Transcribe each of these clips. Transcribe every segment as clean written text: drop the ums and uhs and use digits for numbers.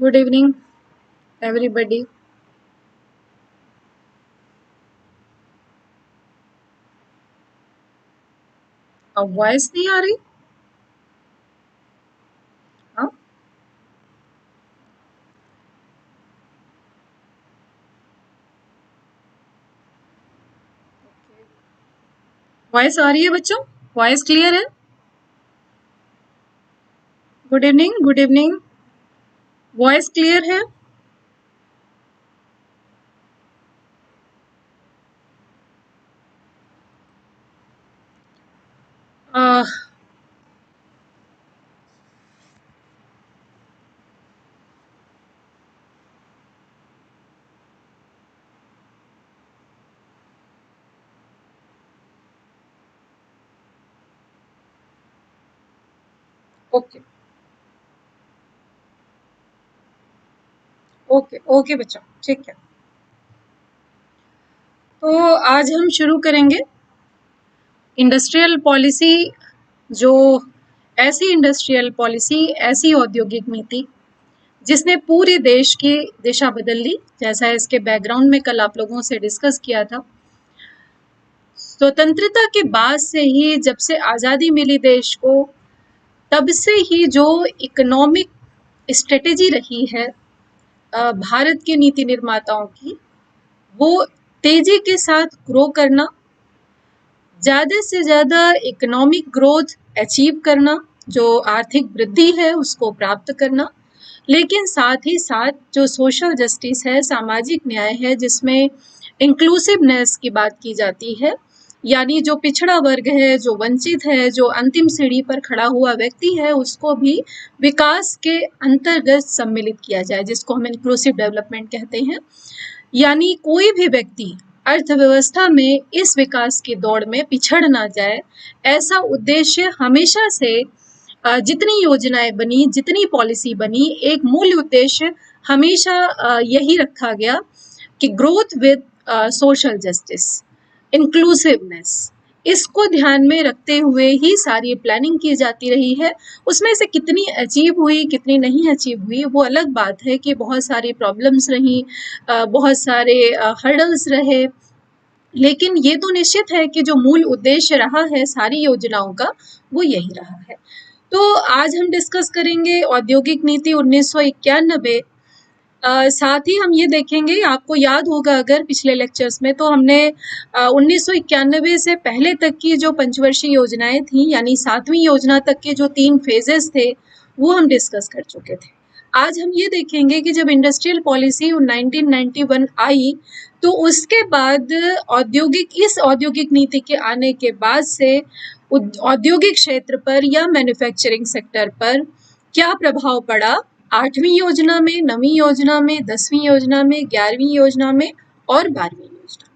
Good evening, everybody. Voice नहीं आ रही? हाँ, वॉइस आ रही है बच्चों? वॉइस क्लियर है? Good evening, good evening. Voice clear है? uh, ओके ओके ओके बच्चों, ठीक है। तो आज हम शुरू करेंगे इंडस्ट्रियल पॉलिसी। जो ऐसी इंडस्ट्रियल पॉलिसी, ऐसी औद्योगिक नीति जिसने पूरे देश की दिशा बदल ली। जैसा इसके बैकग्राउंड में कल आप लोगों से डिस्कस किया था, स्वतंत्रता के बाद से ही, जब से आजादी मिली देश को, तब से ही जो इकोनॉमिक स्ट्रेटेजी रही है भारत के नीति निर्माताओं की, वो तेजी के साथ ग्रो करना, ज्यादा से ज्यादा इकोनॉमिक ग्रोथ अचीव करना, जो आर्थिक वृद्धि है उसको प्राप्त करना, लेकिन साथ ही साथ जो सोशल जस्टिस है, सामाजिक न्याय है, जिसमें इंक्लूसिवनेस की बात की जाती है, यानी जो पिछड़ा वर्ग है, जो वंचित है, जो अंतिम सीढ़ी पर खड़ा हुआ व्यक्ति है, उसको भी विकास के अंतर्गत सम्मिलित किया जाए, जिसको हम इंक्लूसिव डेवलपमेंट कहते हैं। यानी कोई भी व्यक्ति अर्थव्यवस्था में इस विकास की दौड़ में पिछड़ ना जाए, ऐसा उद्देश्य हमेशा से जितनी योजनाएं बनी, जितनी पॉलिसी बनी, एक मूल उद्देश्य हमेशा यही रखा गया कि growth with social justice, inclusiveness, इसको ध्यान में रखते हुए ही सारी प्लानिंग की जाती रही है। उसमें से कितनी अचीव हुई, कितनी नहीं अचीव हुई, वो अलग बात है कि बहुत सारी प्रॉब्लम्स रही, बहुत सारे हर्डल्स रहे, लेकिन ये तो निश्चित है कि जो मूल उद्देश्य रहा है सारी योजनाओं का, वो यही रहा है। तो आज हम डिस्कस करेंगे औद्योगिक नीति 1991। साथ ही हम ये देखेंगे, आपको याद होगा अगर पिछले लेक्चर्स में, तो हमने 1991 से पहले तक की जो पंचवर्षीय योजनाएं थी, यानी 7वीं योजना तक के जो 3 फेजेस थे, वो हम डिस्कस कर चुके थे। आज हम ये देखेंगे कि जब इंडस्ट्रियल पॉलिसी 1991 आई, तो उसके बाद इस औद्योगिक नीति के आने के बाद से औद्योगिक क्षेत्र पर या मैन्युफैक्चरिंग सेक्टर पर क्या प्रभाव पड़ा, 8वीं योजना में, 9वीं योजना में, 10वीं योजना में, 11वीं योजना में और 12वीं योजना।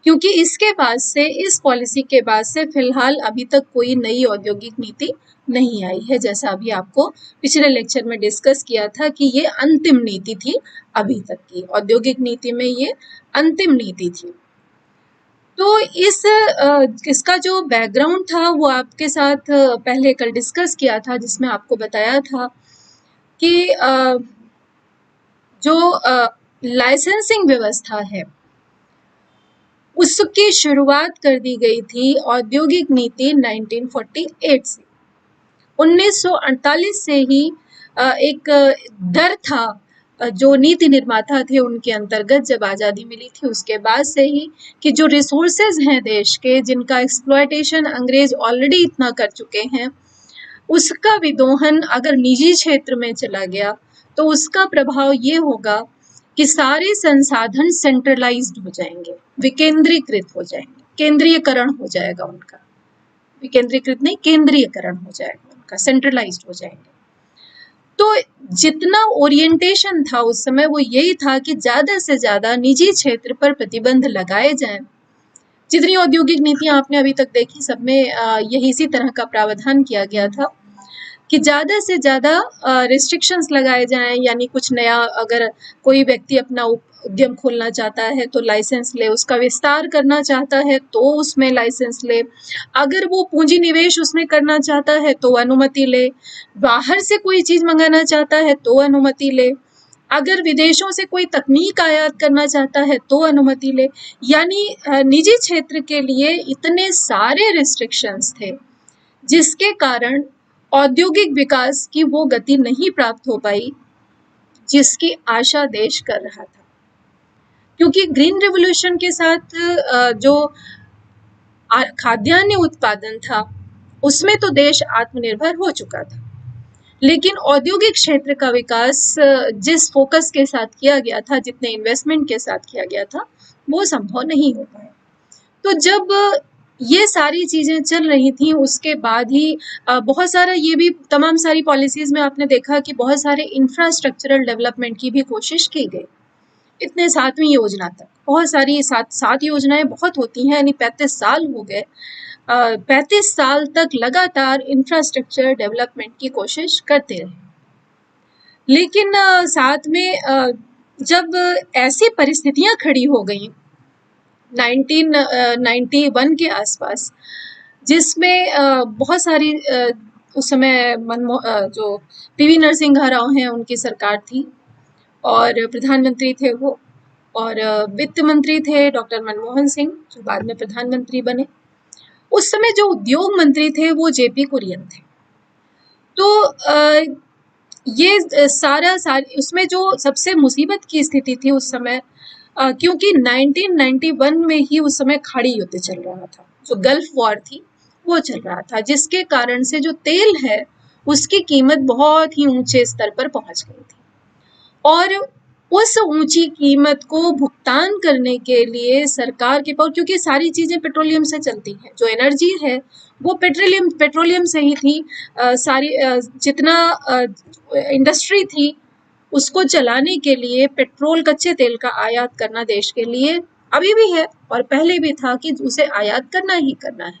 क्योंकि इसके बाद से, इस पॉलिसी के बाद से फिलहाल अभी तक कोई नई औद्योगिक नीति नहीं आई है, जैसा अभी आपको पिछले लेक्चर में डिस्कस किया था कि ये अंतिम नीति थी अभी तक की, औद्योगिक नीति में ये अंतिम नीति थी। तो इसका जो बैकग्राउंड था वो आपके साथ पहले कल डिस्कस किया था, जिसमें आपको बताया था कि जो लाइसेंसिंग व्यवस्था है, उसकी शुरुआत कर दी गई थी औद्योगिक नीति 1948 से। 1948 से ही एक डर था जो नीति निर्माता थे उनके अंतर्गत, जब आज़ादी मिली थी उसके बाद से ही, कि जो रिसोर्सेज हैं देश के, जिनका एक्सप्लॉयटेशन अंग्रेज ऑलरेडी इतना कर चुके हैं, उसका विदोहन अगर निजी क्षेत्र में चला गया तो उसका प्रभाव ये होगा कि सारे संसाधन सेंट्रलाइज्ड हो जाएंगे, विकेंद्रीकृत हो जाएंगे, केंद्रीयकरण हो जाएगा उनका, विकेंद्रीकृत नहीं, केंद्रीयकरण हो जाएगा उनका, सेंट्रलाइज्ड हो जाएंगे। तो जितना ओरिएंटेशन था उस समय वो यही था कि ज्यादा से ज्यादा निजी क्षेत्र पर प्रतिबंध लगाए जाएं। जितनी औद्योगिक नीतियां आपने अभी तक देखी, सब में यही इसी तरह का प्रावधान किया गया था कि ज्यादा से ज्यादा रिस्ट्रिक्शंस लगाए जाएं, यानी कुछ नया, अगर कोई व्यक्ति अपना उद्यम खोलना चाहता है तो लाइसेंस ले, उसका विस्तार करना चाहता है तो उसमें लाइसेंस ले, अगर वो पूंजी निवेश उसमें करना चाहता है तो अनुमति ले, बाहर से कोई चीज मंगाना चाहता है तो अनुमति ले, अगर विदेशों से कोई तकनीक आयात करना चाहता है तो अनुमति ले। यानी निजी क्षेत्र के लिए इतने सारे रिस्ट्रिक्शंस थे जिसके कारण औद्योगिक विकास की वो गति नहीं प्राप्त हो पाई जिसकी आशा देश कर रहा था। क्योंकि ग्रीन रिवॉल्यूशन के साथ जो खाद्यान्न उत्पादन था उसमें तो देश आत्मनिर्भर हो चुका था, लेकिन औद्योगिक क्षेत्र का विकास जिस फोकस के साथ किया गया था, जितने इन्वेस्टमेंट के साथ किया गया था, वो संभव नहीं हो पाया। तो जब ये सारी चीजें चल रही थी उसके बाद ही बहुत सारा ये भी तमाम सारी पॉलिसीज में आपने देखा कि बहुत सारे इंफ्रास्ट्रक्चरल डेवलपमेंट की भी कोशिश की गई। इतने 7वीं योजना तक बहुत सारी सात योजनाएं बहुत होती हैं, यानी 35 साल हो गए। 35 साल तक लगातार इंफ्रास्ट्रक्चर डेवलपमेंट की कोशिश करते रहे, लेकिन साथ में जब ऐसी परिस्थितियां खड़ी हो गई 1991 के आसपास, जिसमें बहुत सारी उस समय जो पीवी नरसिंह राव हैं उनकी सरकार थी और प्रधानमंत्री थे वो, और वित्त मंत्री थे डॉक्टर मनमोहन सिंह जो बाद में प्रधानमंत्री बने। उस समय जो उद्योग मंत्री थे वो जेपी कुरियन थे। तो ये सारा उसमें जो सबसे मुसीबत की स्थिति थी उस समय, क्योंकि 1991 में ही उस समय खाड़ी युद्ध चल रहा था, जो गल्फ वॉर थी वो चल रहा था, जिसके कारण से जो तेल है उसकी कीमत बहुत ही ऊंचे स्तर पर पहुंच गई थी। और उस ऊंची कीमत को भुगतान करने के लिए सरकार के पास, क्योंकि सारी चीजें पेट्रोलियम से चलती हैं, जो एनर्जी है वो पेट्रोलियम से ही थी, सारी जितना इंडस्ट्री थी उसको चलाने के लिए पेट्रोल कच्चे तेल का आयात करना देश के लिए अभी भी है और पहले भी था कि उसे आयात करना ही करना है।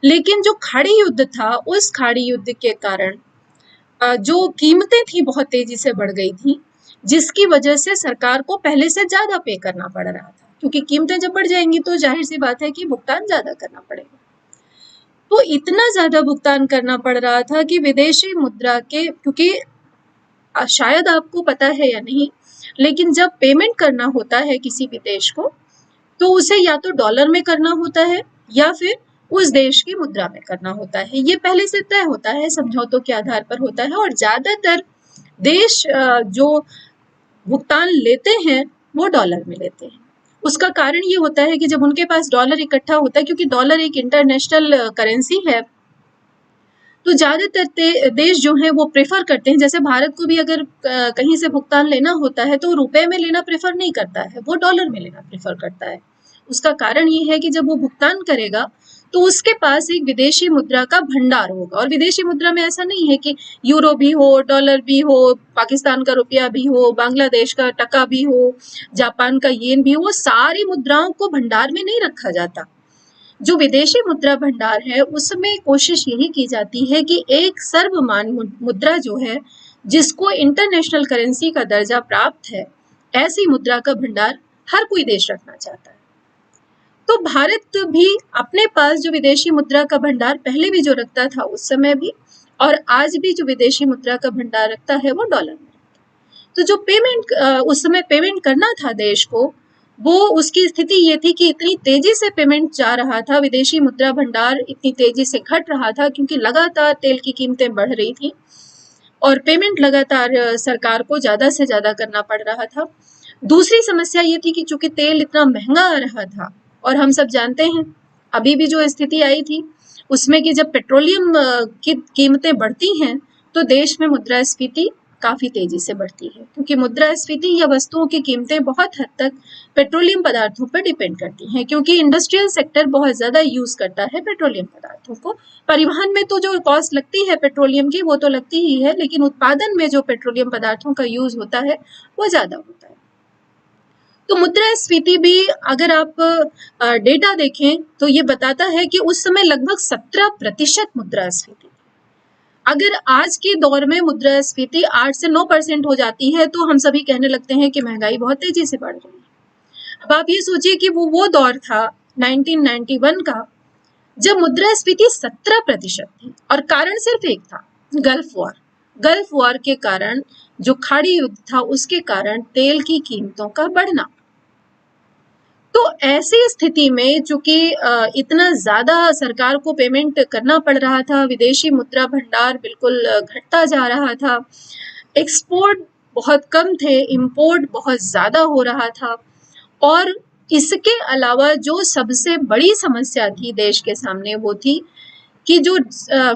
लेकिन जो खाड़ी युद्ध था, उस खाड़ी युद्ध के कारण जो कीमतें थी बहुत तेजी से बढ़ गई थी, जिसकी वजह से सरकार को पहले से ज्यादा पे करना पड़ रहा था, क्योंकि कीमतें जब बढ़ जाएंगी तो जाहिर सी बात है कि भुगतान ज्यादा करना पड़ेगा। तो इतना ज्यादा भुगतान करना पड़ रहा था कि विदेशी मुद्रा के, क्योंकि शायद आपको पता है या नहीं, लेकिन जब पेमेंट करना होता है किसी भी देश को तो उसे या तो डॉलर में करना होता है या फिर उस देश की मुद्रा में करना होता है। ये पहले से तय होता है, समझौतों के आधार पर होता है, और ज्यादातर देश जो भुगतान लेते हैं वो डॉलर में लेते हैं। उसका कारण ये होता है कि जब उनके पास डॉलर इकट्ठा होता है, क्योंकि डॉलर एक इंटरनेशनल करेंसी है, तो ज्यादातर देश जो है वो प्रेफर करते हैं, जैसे भारत को भी अगर कहीं से भुगतान लेना होता है तो रुपए में लेना प्रेफर नहीं करता है, वो डॉलर में लेना प्रेफर करता है। उसका कारण ये है कि जब वो भुगतान करेगा तो उसके पास एक विदेशी मुद्रा का भंडार होगा, और विदेशी मुद्रा में ऐसा नहीं है कि यूरो भी हो, डॉलर भी हो, पाकिस्तान का रुपया भी हो, बांग्लादेश का टका भी हो, जापान का येन भी हो, वो सारी मुद्राओं को भंडार में नहीं रखा जाता। जो विदेशी मुद्रा भंडार है उसमें कोशिश यही की जाती है कि एक सर्वमान्य मुद्रा जो है, जिसको इंटरनेशनल करेंसी का दर्जा प्राप्त है, ऐसी मुद्रा का भंडार हर कोई देश रखना चाहता है। तो भारत भी अपने पास जो विदेशी मुद्रा का भंडार पहले भी जो रखता था उस समय भी, और आज भी जो विदेशी मुद्रा का भंडार रखता है वो डॉलर में रखता है। तो जो पेमेंट उस समय पेमेंट करना था देश को, वो उसकी स्थिति ये थी कि इतनी तेजी से पेमेंट जा रहा था, विदेशी मुद्रा भंडार इतनी तेजी से घट रहा था क्योंकि लगातार तेल की कीमतें बढ़ रही थी और पेमेंट लगातार सरकार को ज्यादा से ज्यादा करना पड़ रहा था। दूसरी समस्या ये थी कि चूंकि तेल इतना महंगा आ रहा था, और हम सब जानते हैं अभी भी जो स्थिति आई थी उसमें कि जब पेट्रोलियम की कीमतें बढ़ती हैं तो देश में मुद्रास्फीति काफी तेजी से बढ़ती है, क्योंकि मुद्रास्फीति या वस्तुओं की कीमतें बहुत हद तक पेट्रोलियम पदार्थों पर डिपेंड करती हैं, क्योंकि इंडस्ट्रियल सेक्टर बहुत ज्यादा यूज करता है पेट्रोलियम पदार्थों को। परिवहन में तो जो कॉस्ट लगती है पेट्रोलियम की वो तो लगती ही है, लेकिन उत्पादन में जो पेट्रोलियम पदार्थों का यूज होता है वो ज्यादा होता है। तो मुद्रास्फीति भी अगर आप डेटा देखें तो ये बताता है कि उस समय लगभग 17% मुद्रास्फीति, अगर आज के दौर में मुद्रास्फीति 8 से 9% हो जाती है तो हम सभी कहने लगते हैं कि महंगाई बहुत तेजी से बढ़ रही है। अब आप ये सोचिए कि वो दौर था 1991 का, जब मुद्रास्फीति 17% थी और कारण सिर्फ एक था, गल्फ वॉर के कारण, जो खाड़ी युद्ध था उसके कारण तेल की कीमतों का बढ़ना। तो ऐसी स्थिति में चूंकि इतना ज्यादा सरकार को पेमेंट करना पड़ रहा था, विदेशी मुद्रा भंडार बिल्कुल घटता जा रहा था, एक्सपोर्ट बहुत कम थे, इंपोर्ट बहुत ज्यादा हो रहा था, और इसके अलावा जो सबसे बड़ी समस्या थी देश के सामने वो थी कि जो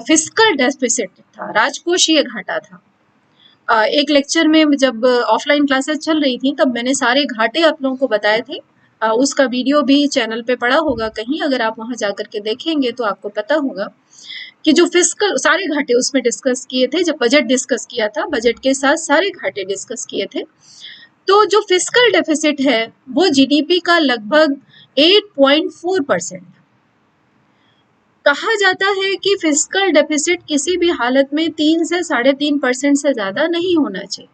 फिस्कल डेफिसिट था, राजकोषीय घाटा था। एक लेक्चर में जब ऑफलाइन क्लासेस चल रही थी तब मैंने सारे घाटे आप लोगों को बताए थे। उसका वीडियो भी चैनल पे पड़ा होगा कहीं, अगर आप वहां जाकर के देखेंगे तो आपको पता होगा कि जो फिस्कल सारे घाटे उसमें डिस्कस किए थे। जब बजट डिस्कस किया था, बजट के साथ सारे घाटे डिस्कस किए थे। तो जो फिस्कल डेफिसिट है वो जीडीपी का लगभग 8.4%। कहा जाता है कि फिस्कल डेफिसिट किसी भी हालत में 3 से 3.5% से ज्यादा नहीं होना चाहिए।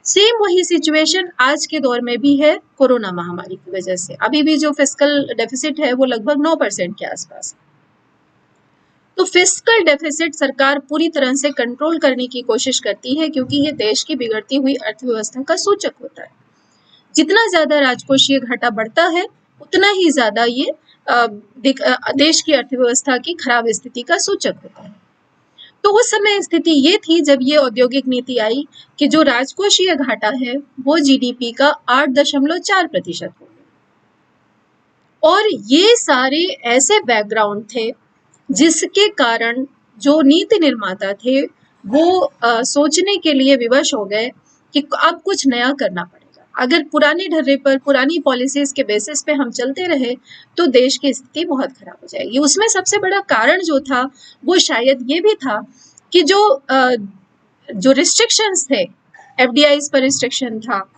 सेम वही सिचुएशन आज के दौर में भी है कोरोना महामारी की वजह से। अभी भी जो फिस्कल डेफिसिट है वो लगभग 9% के आसपास है। तो फिस्कल डेफिसिट सरकार पूरी तरह से कंट्रोल करने की कोशिश करती है, क्योंकि ये देश की बिगड़ती हुई अर्थव्यवस्था का सूचक होता है। जितना ज्यादा राजकोषीय घाटा बढ़ता है उतना ही ज्यादा ये देश की अर्थव्यवस्था की खराब स्थिति का सूचक होता है। तो उस समय स्थिति ये थी जब ये औद्योगिक नीति आई कि जो राजकोषीय घाटा है वो जीडीपी का 8.4% हो गया। और ये सारे ऐसे बैकग्राउंड थे जिसके कारण जो नीति निर्माता थे वो सोचने के लिए विवश हो गए कि अब कुछ नया करना पड़ेगा। अगर पुराने ढर्रे पर, पुरानी पॉलिसीज के बेसिस पे हम चलते रहे तो देश की स्थिति बहुत खराब हो जाएगी। उसमें सबसे बड़ा कारण जो था वो शायद ये भी था कि जो रिस्ट्रिक्शंस थे, एफडीआईज पर रिस्ट्रिक्शन था,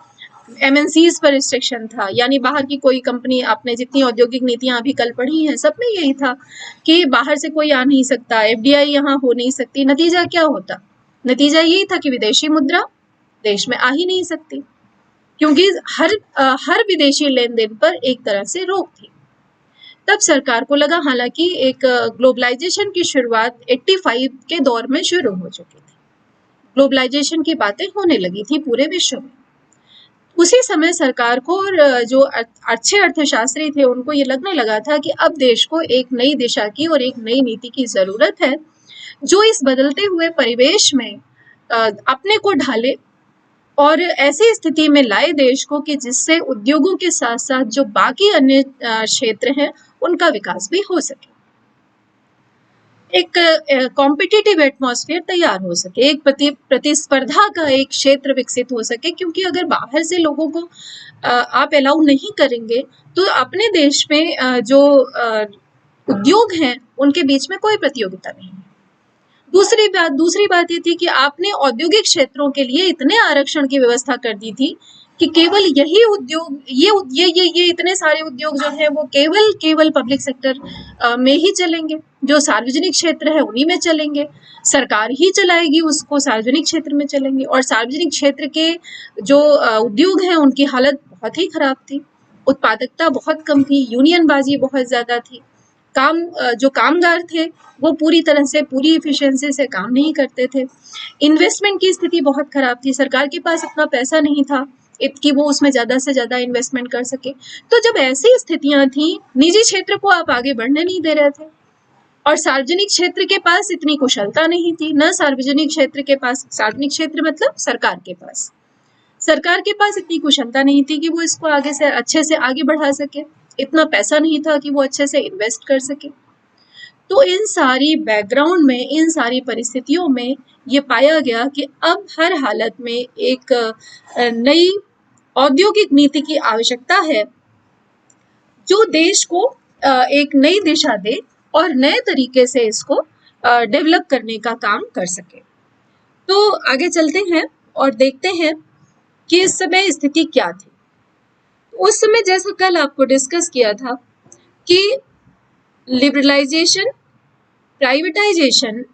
एमएनसीज पर रिस्ट्रिक्शन था, यानी बाहर की कोई कंपनी, आपने जितनी औद्योगिक नीतियां अभी कल पढ़ी हैं सब में यही था कि बाहर से कोई आ नहीं सकता, एफडीआई यहाँ हो नहीं सकती। नतीजा क्या होता? नतीजा यही था कि विदेशी मुद्रा देश में आ ही नहीं सकती, क्योंकि हर विदेशी लेन देन पर एक तरह से रोक थी। तब सरकार को लगा, हालांकि एक ग्लोबलाइजेशन की शुरुआत 85 के दौर में शुरू हो चुकी थी, ग्लोबलाइजेशन की बातें होने लगी थी पूरे विश्व में। उसी समय सरकार को और जो अच्छे अर्थशास्त्री थे उनको ये लगने लगा था कि अब देश को एक नई दिशा की और एक नई नीति की जरूरत है, जो इस बदलते हुए परिवेश में अपने को ढाले और ऐसी स्थिति में लाए देश को कि जिससे उद्योगों के साथ साथ जो बाकी अन्य क्षेत्र हैं उनका विकास भी हो सके, एक कॉम्पिटिटिव एटमॉस्फेयर तैयार हो सके, एक प्रतिस्पर्धा का एक क्षेत्र विकसित हो सके। क्योंकि अगर बाहर से लोगों को आप अलाउ नहीं करेंगे तो अपने देश में जो उद्योग हैं उनके बीच में कोई प्रतियोगिता नहीं है। दूसरी बात ये थी कि आपने औद्योगिक क्षेत्रों के लिए इतने आरक्षण की व्यवस्था कर दी थी कि केवल यही उद्योग, ये इतने सारे उद्योग जो है वो केवल पब्लिक सेक्टर में ही चलेंगे, जो सार्वजनिक क्षेत्र है उन्हीं में चलेंगे, सरकार ही चलाएगी उसको, सार्वजनिक क्षेत्र में चलेंगे। और सार्वजनिक क्षेत्र के जो उद्योग हैं उनकी हालत बहुत ही खराब थी, उत्पादकता बहुत कम थी, यूनियनबाजी बहुत ज्यादा थी, जो कामगार थे वो पूरी तरह से, पूरी इफिशियंसी से काम नहीं करते थे, इन्वेस्टमेंट की स्थिति बहुत खराब थी, सरकार के पास इतना पैसा नहीं था कि वो उसमें ज्यादा से ज्यादा इन्वेस्टमेंट कर सके। तो जब ऐसी स्थितियां थी, निजी क्षेत्र को आप आगे बढ़ने नहीं दे रहे थे और सार्वजनिक क्षेत्र के पास इतनी कुशलता नहीं थी, न सार्वजनिक क्षेत्र के पास, सार्वजनिक क्षेत्र मतलब सरकार के पास इतनी कुशलता नहीं थी कि वो इसको आगे से अच्छे से आगे बढ़ा सके, इतना पैसा नहीं था कि वो अच्छे से इन्वेस्ट कर सके। तो इन सारी बैकग्राउंड में, इन सारी परिस्थितियों में ये पाया गया कि अब हर हालत में एक नई औद्योगिक नीति की आवश्यकता है जो देश को एक नई दिशा दे और नए तरीके से इसको डेवलप करने का काम कर सके। तो आगे चलते हैं और देखते हैं कि इस समय स्थिति क्या थी। उस समय जैसा कल आपको डिस्कस किया था कि लिबरलाइजेशन, प्राइवेटाइजेशन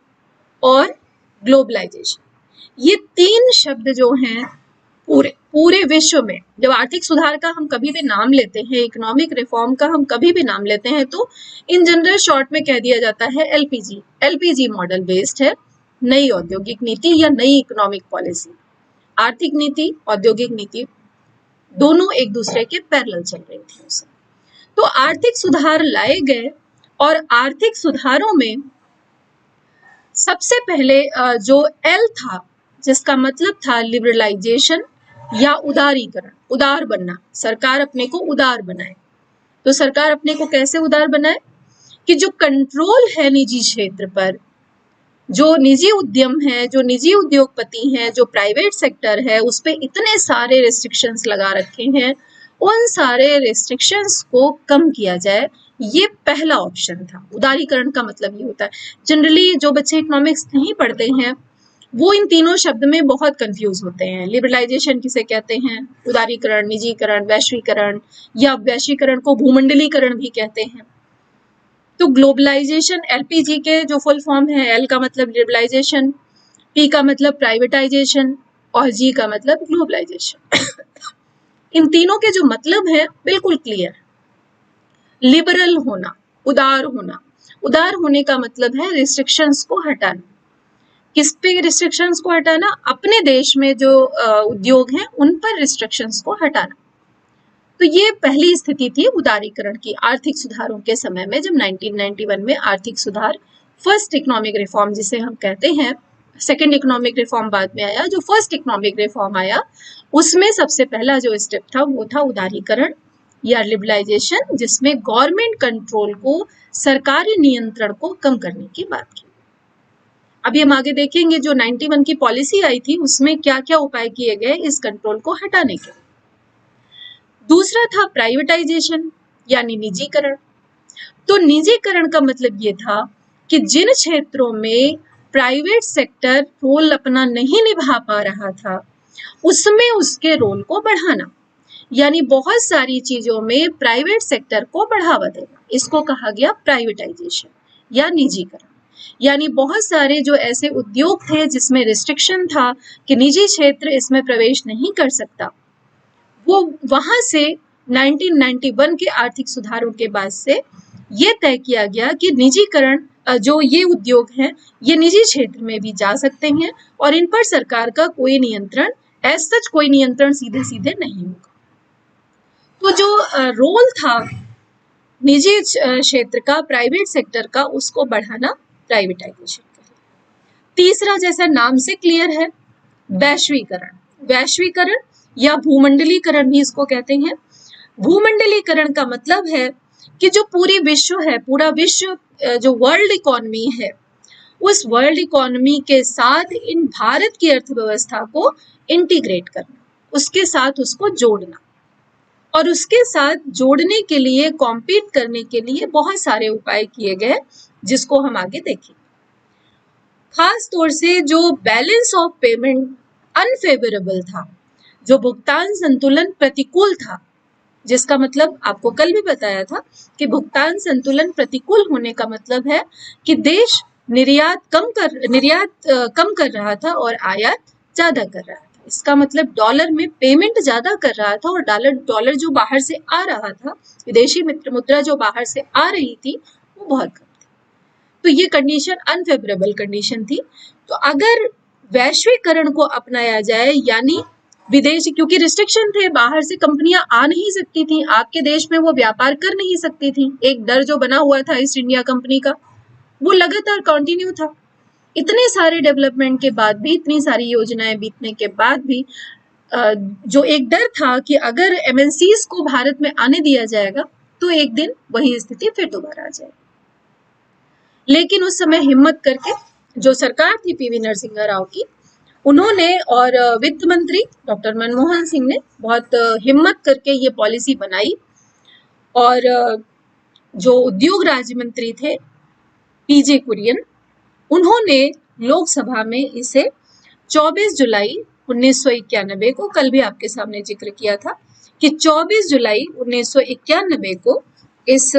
और ग्लोबलाइजेशन। ये तीन शब्द जो हैं पूरे पूरे विश्व में, जब आर्थिक सुधार का हम कभी भी नाम लेते हैं, इकोनॉमिक रिफॉर्म का हम कभी भी नाम लेते हैं, तो इन जनरल शॉर्ट में कह दिया जाता है एलपीजी। एलपीजी मॉडल बेस्ड है नई औद्योगिक नीति या नई इकोनॉमिक पॉलिसी। आर्थिक नीति, औद्योगिक नीति दोनों एक दूसरे के पैरेलल चल रही थी उस समय। तो आर्थिक सुधार लाए गए और आर्थिक सुधारों में सबसे पहले जो एल था, जिसका मतलब था लिबरलाइजेशन या उदारीकरण, उदार बनना। सरकार अपने को उदार बनाए। तो सरकार अपने को कैसे उदार बनाए कि जो कंट्रोल है निजी क्षेत्र पर, जो निजी उद्यम है, जो निजी उद्योगपति हैं, जो प्राइवेट सेक्टर है, उस पे इतने सारे रेस्ट्रिक्शंस लगा रखे हैं, उन सारे रेस्ट्रिक्शंस को कम किया जाए। ये पहला ऑप्शन था। उदारीकरण का मतलब ये होता है, जनरली जो बच्चे इकोनॉमिक्स नहीं पढ़ते हैं वो इन तीनों शब्द में बहुत कंफ्यूज होते हैं। लिबरलाइजेशन किसे कहते हैं, उदारीकरण, निजीकरण, वैश्वीकरण, या वैश्वीकरण को भूमंडलीकरण भी कहते हैं। तो ग्लोबलाइजेशन, एलपीजी के जो फुल फॉर्म है, एल का मतलब लिबरलाइजेशन, पी का मतलब प्राइवेटाइजेशन और जी का मतलब ग्लोबलाइजेशन। इन तीनों के जो मतलब है बिल्कुल क्लियर। लिबरल होना, उदार होना। उदार होने का मतलब है रिस्ट्रिक्शंस को हटाना। किस पे रिस्ट्रिक्शंस को हटाना? अपने देश में जो उद्योग हैं उन पर रिस्ट्रिक्शंस को हटाना। तो ये पहली स्थिति थी उदारीकरण की आर्थिक सुधारों के समय में, जब 1991 में आर्थिक सुधार, फर्स्ट इकोनॉमिक रिफॉर्म जिसे हम कहते हैं, सेकेंड इकोनॉमिक रिफॉर्म बाद में आया, जो फर्स्ट इकोनॉमिक रिफॉर्म आया उसमें सबसे पहला जो स्टेप था वो था उदारीकरण या लिबरलाइजेशन, जिसमें गवर्नमेंट कंट्रोल को, सरकारी नियंत्रण को कम करने की बात की। अभी हम आगे देखेंगे जो 91 की पॉलिसी आई थी उसमें क्या क्या उपाय किए गए इस कंट्रोल को हटाने के। दूसरा था प्राइवेटाइजेशन यानी निजीकरण। तो निजीकरण का मतलब ये था कि जिन क्षेत्रों में प्राइवेट सेक्टर रोल अपना नहीं निभा पा रहा था उसमें उसके रोल को बढ़ाना, यानी बहुत सारी चीजों में प्राइवेट सेक्टर को बढ़ावा देना। इसको कहा गया प्राइवेटाइजेशन या निजीकरण। यानी बहुत सारे जो ऐसे उद्योग थे जिसमें रिस्ट्रिक्शन था कि निजी क्षेत्र इसमें प्रवेश नहीं कर सकता, वो वहां से 1991 के आर्थिक सुधारों के बाद से ये तय किया गया कि निजीकरण, जो ये उद्योग हैं ये निजी क्षेत्र में भी जा सकते हैं और इन पर सरकार का कोई नियंत्रण, एज सच कोई नियंत्रण सीधे सीधे नहीं होगा। तो जो रोल था निजी क्षेत्र का, प्राइवेट सेक्टर का, उसको बढ़ाना प्राइवेटाइजेशन। तीसरा, जैसा नाम से क्लियर है, वैश्वीकरण। वैश्वीकरण या भूमंडलीकरण भी इसको कहते हैं। भूमंडलीकरण का मतलब है कि जो पूरी विश्व है, पूरा विश्व जो वर्ल्ड इकोनॉमी है, उस वर्ल्ड इकोनॉमी के साथ इन भारत की अर्थव्यवस्था को इंटीग्रेट करना, उसके साथ उसको जोड़ना, और उसके साथ जोड़ने के लिए, कॉम्पीट करने के लिए बहुत सारे उपाय किए गए जिसको हम आगे देखेंगे। खास तौर से जो बैलेंस ऑफ पेमेंट अनफेवरेबल था, जो भुगतान संतुलन प्रतिकूल था, जिसका मतलब आपको कल भी बताया था कि भुगतान संतुलन प्रतिकूल होने का मतलब है कि देश निर्यात कम कर रहा था और आयात ज्यादा कर रहा था। इसका मतलब डॉलर में पेमेंट ज्यादा कर रहा था और डॉलर जो बाहर से आ रहा था, विदेशी मुद्रा जो बाहर से आ रही थी, वो बहुत कम थी। तो ये कंडीशन अनफेवरेबल कंडीशन थी। तो अगर वैश्वीकरण को अपनाया जाए, यानी विदेशी, क्योंकि रिस्ट्रिक्शन थे, बाहर से कंपनियां आ नहीं सकती थी, आपके देश में वो व्यापार कर नहीं सकती थी, एक डर जो बना हुआ था ईस्ट इंडिया कंपनी का वो लगातार कंटिन्यू था। इतने सारे डेवलपमेंट के बाद भी, इतनी सारी योजनाएं बीतने के बाद भी जो एक डर था कि अगर एमएनसीज को भारत में आने दिया जाएगा तो एक दिन वही स्थिति फिर दोबारा आ जाएगी। लेकिन उस समय हिम्मत करके जो सरकार थी पीवी नरसिम्हा राव की, उन्होंने और वित्त मंत्री डॉक्टर मनमोहन सिंह ने बहुत हिम्मत करके ये पॉलिसी बनाई, और जो उद्योग राज्य मंत्री थे पीजे कुरियन, उन्होंने लोकसभा में इसे 24 जुलाई 1991 को, कल भी आपके सामने जिक्र किया था कि 24 जुलाई 1991 को इस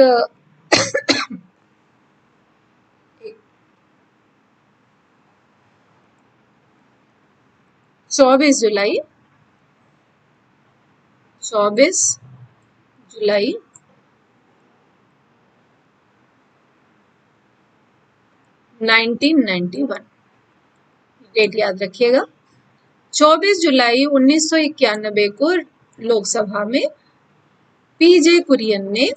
24 जुलाई 1991, डेट याद रखिएगा। 24 जुलाई 1991 को लोकसभा में पीजे कुरियन ने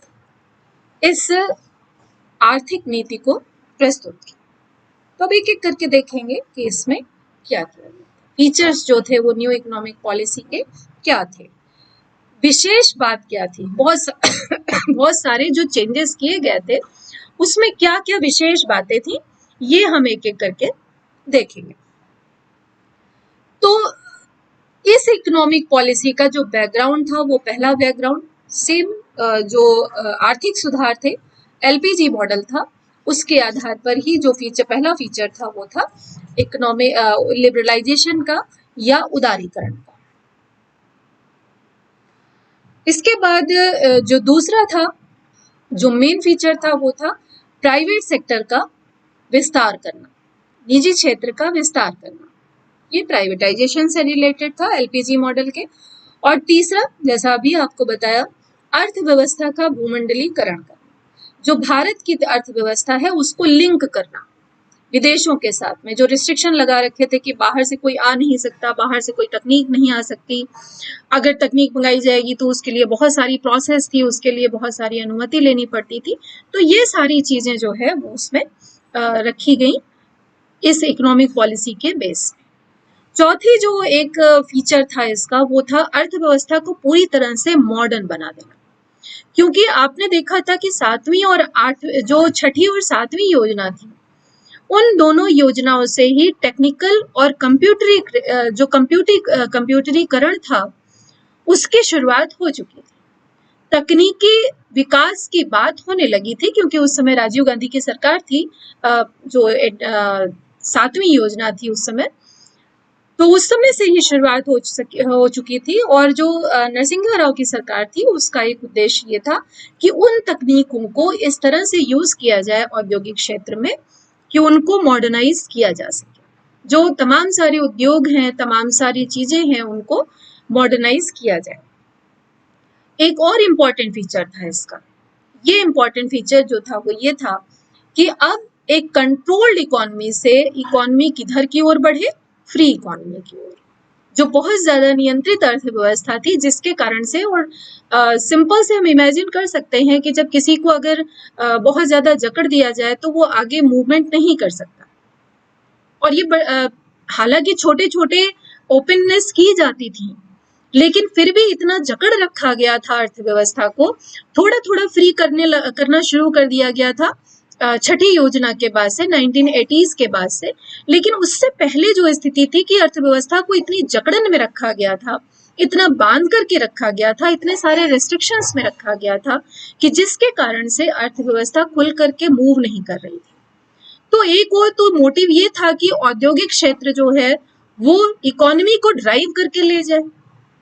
इस आर्थिक नीति को प्रस्तुत किया। तो अब एक एक करके देखेंगे कि इसमें क्या किया गया। फीचर्स जो थे वो न्यू इकोनॉमिक पॉलिसी के क्या थे, विशेष बात क्या थी, बहुत सारे जो चेंजेस किए गए थे उसमें क्या क्या विशेष बातें थी, ये हम एक एक करके देखेंगे। तो इस इकोनॉमिक पॉलिसी का जो बैकग्राउंड था वो पहला बैकग्राउंड सेम जो आर्थिक सुधार थे, एलपीजी मॉडल था, उसके आधार पर ही जो पहला फीचर था वो था इकोनॉमिक लिबरलाइजेशन का या उदारीकरण का। इसके बाद जो दूसरा था, जो मेन फीचर था वो था प्राइवेट सेक्टर का विस्तार करना, निजी क्षेत्र का विस्तार करना। ये प्राइवेटाइजेशन से रिलेटेड था एलपीजी मॉडल के। और तीसरा, जैसा अभी आपको बताया, अर्थव्यवस्था का भूमंडलीकरण करना, जो भारत की अर्थव्यवस्था है उसको लिंक करना विदेशों के साथ में। जो रिस्ट्रिक्शन लगा रखे थे कि बाहर से कोई आ नहीं सकता, बाहर से कोई तकनीक नहीं आ सकती, अगर तकनीक मंगाई जाएगी तो उसके लिए बहुत सारी प्रोसेस थी, उसके लिए बहुत सारी अनुमति लेनी पड़ती थी। तो ये सारी चीजें जो है वो उसमें रखी गई इस इकोनॉमिक पॉलिसी के बेस में। चौथी जो एक फीचर था इसका वो था अर्थव्यवस्था को पूरी तरह से मॉडर्न बना देना। क्योंकि आपने देखा था कि सातवीं और आठवीं, जो छठी और सातवीं योजना थी, उन दोनों योजनाओं से ही टेक्निकल और कंप्यूटरीकरण था उसकी शुरुआत हो चुकी थी। तकनीकी विकास की बात होने लगी थी क्योंकि उस समय राजीव गांधी की सरकार थी, जो सातवीं योजना थी उस समय, तो उस समय से ही शुरुआत हो चुकी थी। और जो नरसिंह राव की सरकार थी उसका एक उद्देश्य ये था कि उन तकनीकों को इस तरह से यूज किया जाए औद्योगिक क्षेत्र में कि उनको मॉडर्नाइज किया जा सके। जो तमाम सारे उद्योग हैं, तमाम सारी चीजें हैं, उनको मॉडर्नाइज किया जाए। एक और इम्पॉर्टेंट फीचर था इसका, ये इम्पॉर्टेंट फीचर जो था वो ये था कि अब एक कंट्रोल्ड इकोनॉमी से इकोनॉमी किधर की ओर बढ़े, फ्री इकोनॉमी की ओर, जो बहुत ज्यादा नियंत्रित अर्थव्यवस्था थी, जिसके कारण से, और सिंपल से हम इमेजिन कर सकते हैं कि जब किसी को अगर बहुत ज्यादा जकड़ दिया जाए तो वो आगे मूवमेंट नहीं कर सकता। और ये हालांकि छोटे छोटे ओपननेस की जाती थी, लेकिन फिर भी इतना जकड़ रखा गया था अर्थव्यवस्था को, थोड़ा थोड़ा फ्री करना शुरू कर दिया गया था छठी योजना के बाद से, 1980s के बाद से। लेकिन उससे पहले जो स्थिति थी कि अर्थव्यवस्था को इतनी जकड़न में रखा गया था, इतना बांध करके रखा गया था, इतने सारे रेस्ट्रिक्शंस में रखा गया था कि जिसके कारण से अर्थव्यवस्था खुल करके मूव नहीं कर रही थी। तो एक और तो मोटिव ये था कि औद्योगिक क्षेत्र जो है वो इकोनॉमी को ड्राइव करके ले जाए,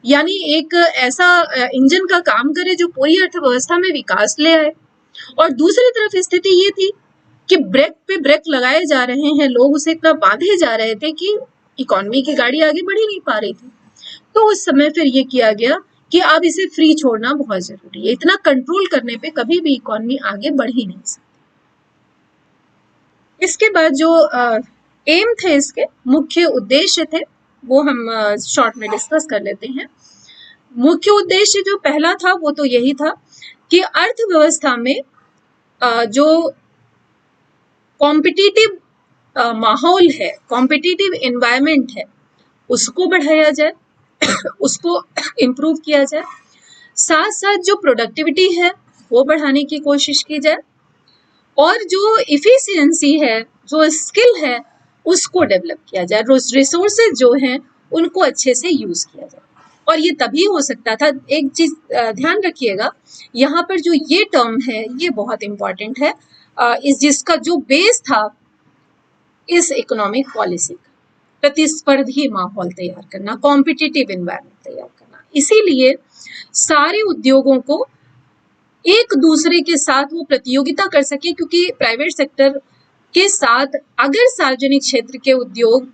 यानी एक ऐसा इंजन का काम करे जो पूरी अर्थव्यवस्था में विकास ले आए। और दूसरी तरफ स्थिति ये थी कि ब्रेक पे ब्रेक लगाए जा रहे हैं, लोग उसे इतना बांधे जा रहे थे कि इकोनॉमी की गाड़ी आगे बढ़ ही नहीं पा रही थी। तो उस समय फिर ये किया गया कि अब इसे फ्री छोड़ना बहुत जरूरी है, इतना कंट्रोल करने पे कभी भी इकोनॉमी आगे बढ़ ही नहीं सकती। इसके बाद जो एम थे, इसके मुख्य उद्देश्य थे, वो हम शॉर्ट में डिस्कस कर लेते हैं। मुख्य उद्देश्य जो पहला था वो तो यही था कि अर्थव्यवस्था में जो कॉम्पिटिटिव माहौल है, कॉम्पिटिटिव एनवायरनमेंट है, उसको बढ़ाया जाए, उसको इम्प्रूव किया जाए। साथ साथ जो प्रोडक्टिविटी है वो बढ़ाने की कोशिश की जाए, और जो इफिशियंसी है, जो स्किल है, उसको डेवलप किया जाए, रिसोर्सेज जो हैं उनको अच्छे से यूज किया जाए। और ये तभी हो सकता था, एक चीज ध्यान रखिएगा, यहाँ पर जो ये टर्म है ये बहुत इंपॉर्टेंट है, जिसका जो बेस था इस इकोनॉमिक पॉलिसी का, प्रतिस्पर्धी माहौल तैयार करना, कॉम्पिटिटिव एनवायरनमेंट तैयार करना। इसीलिए सारे उद्योगों को एक दूसरे के साथ वो प्रतियोगिता कर सके, क्योंकि प्राइवेट सेक्टर के साथ अगर सार्वजनिक क्षेत्र के उद्योग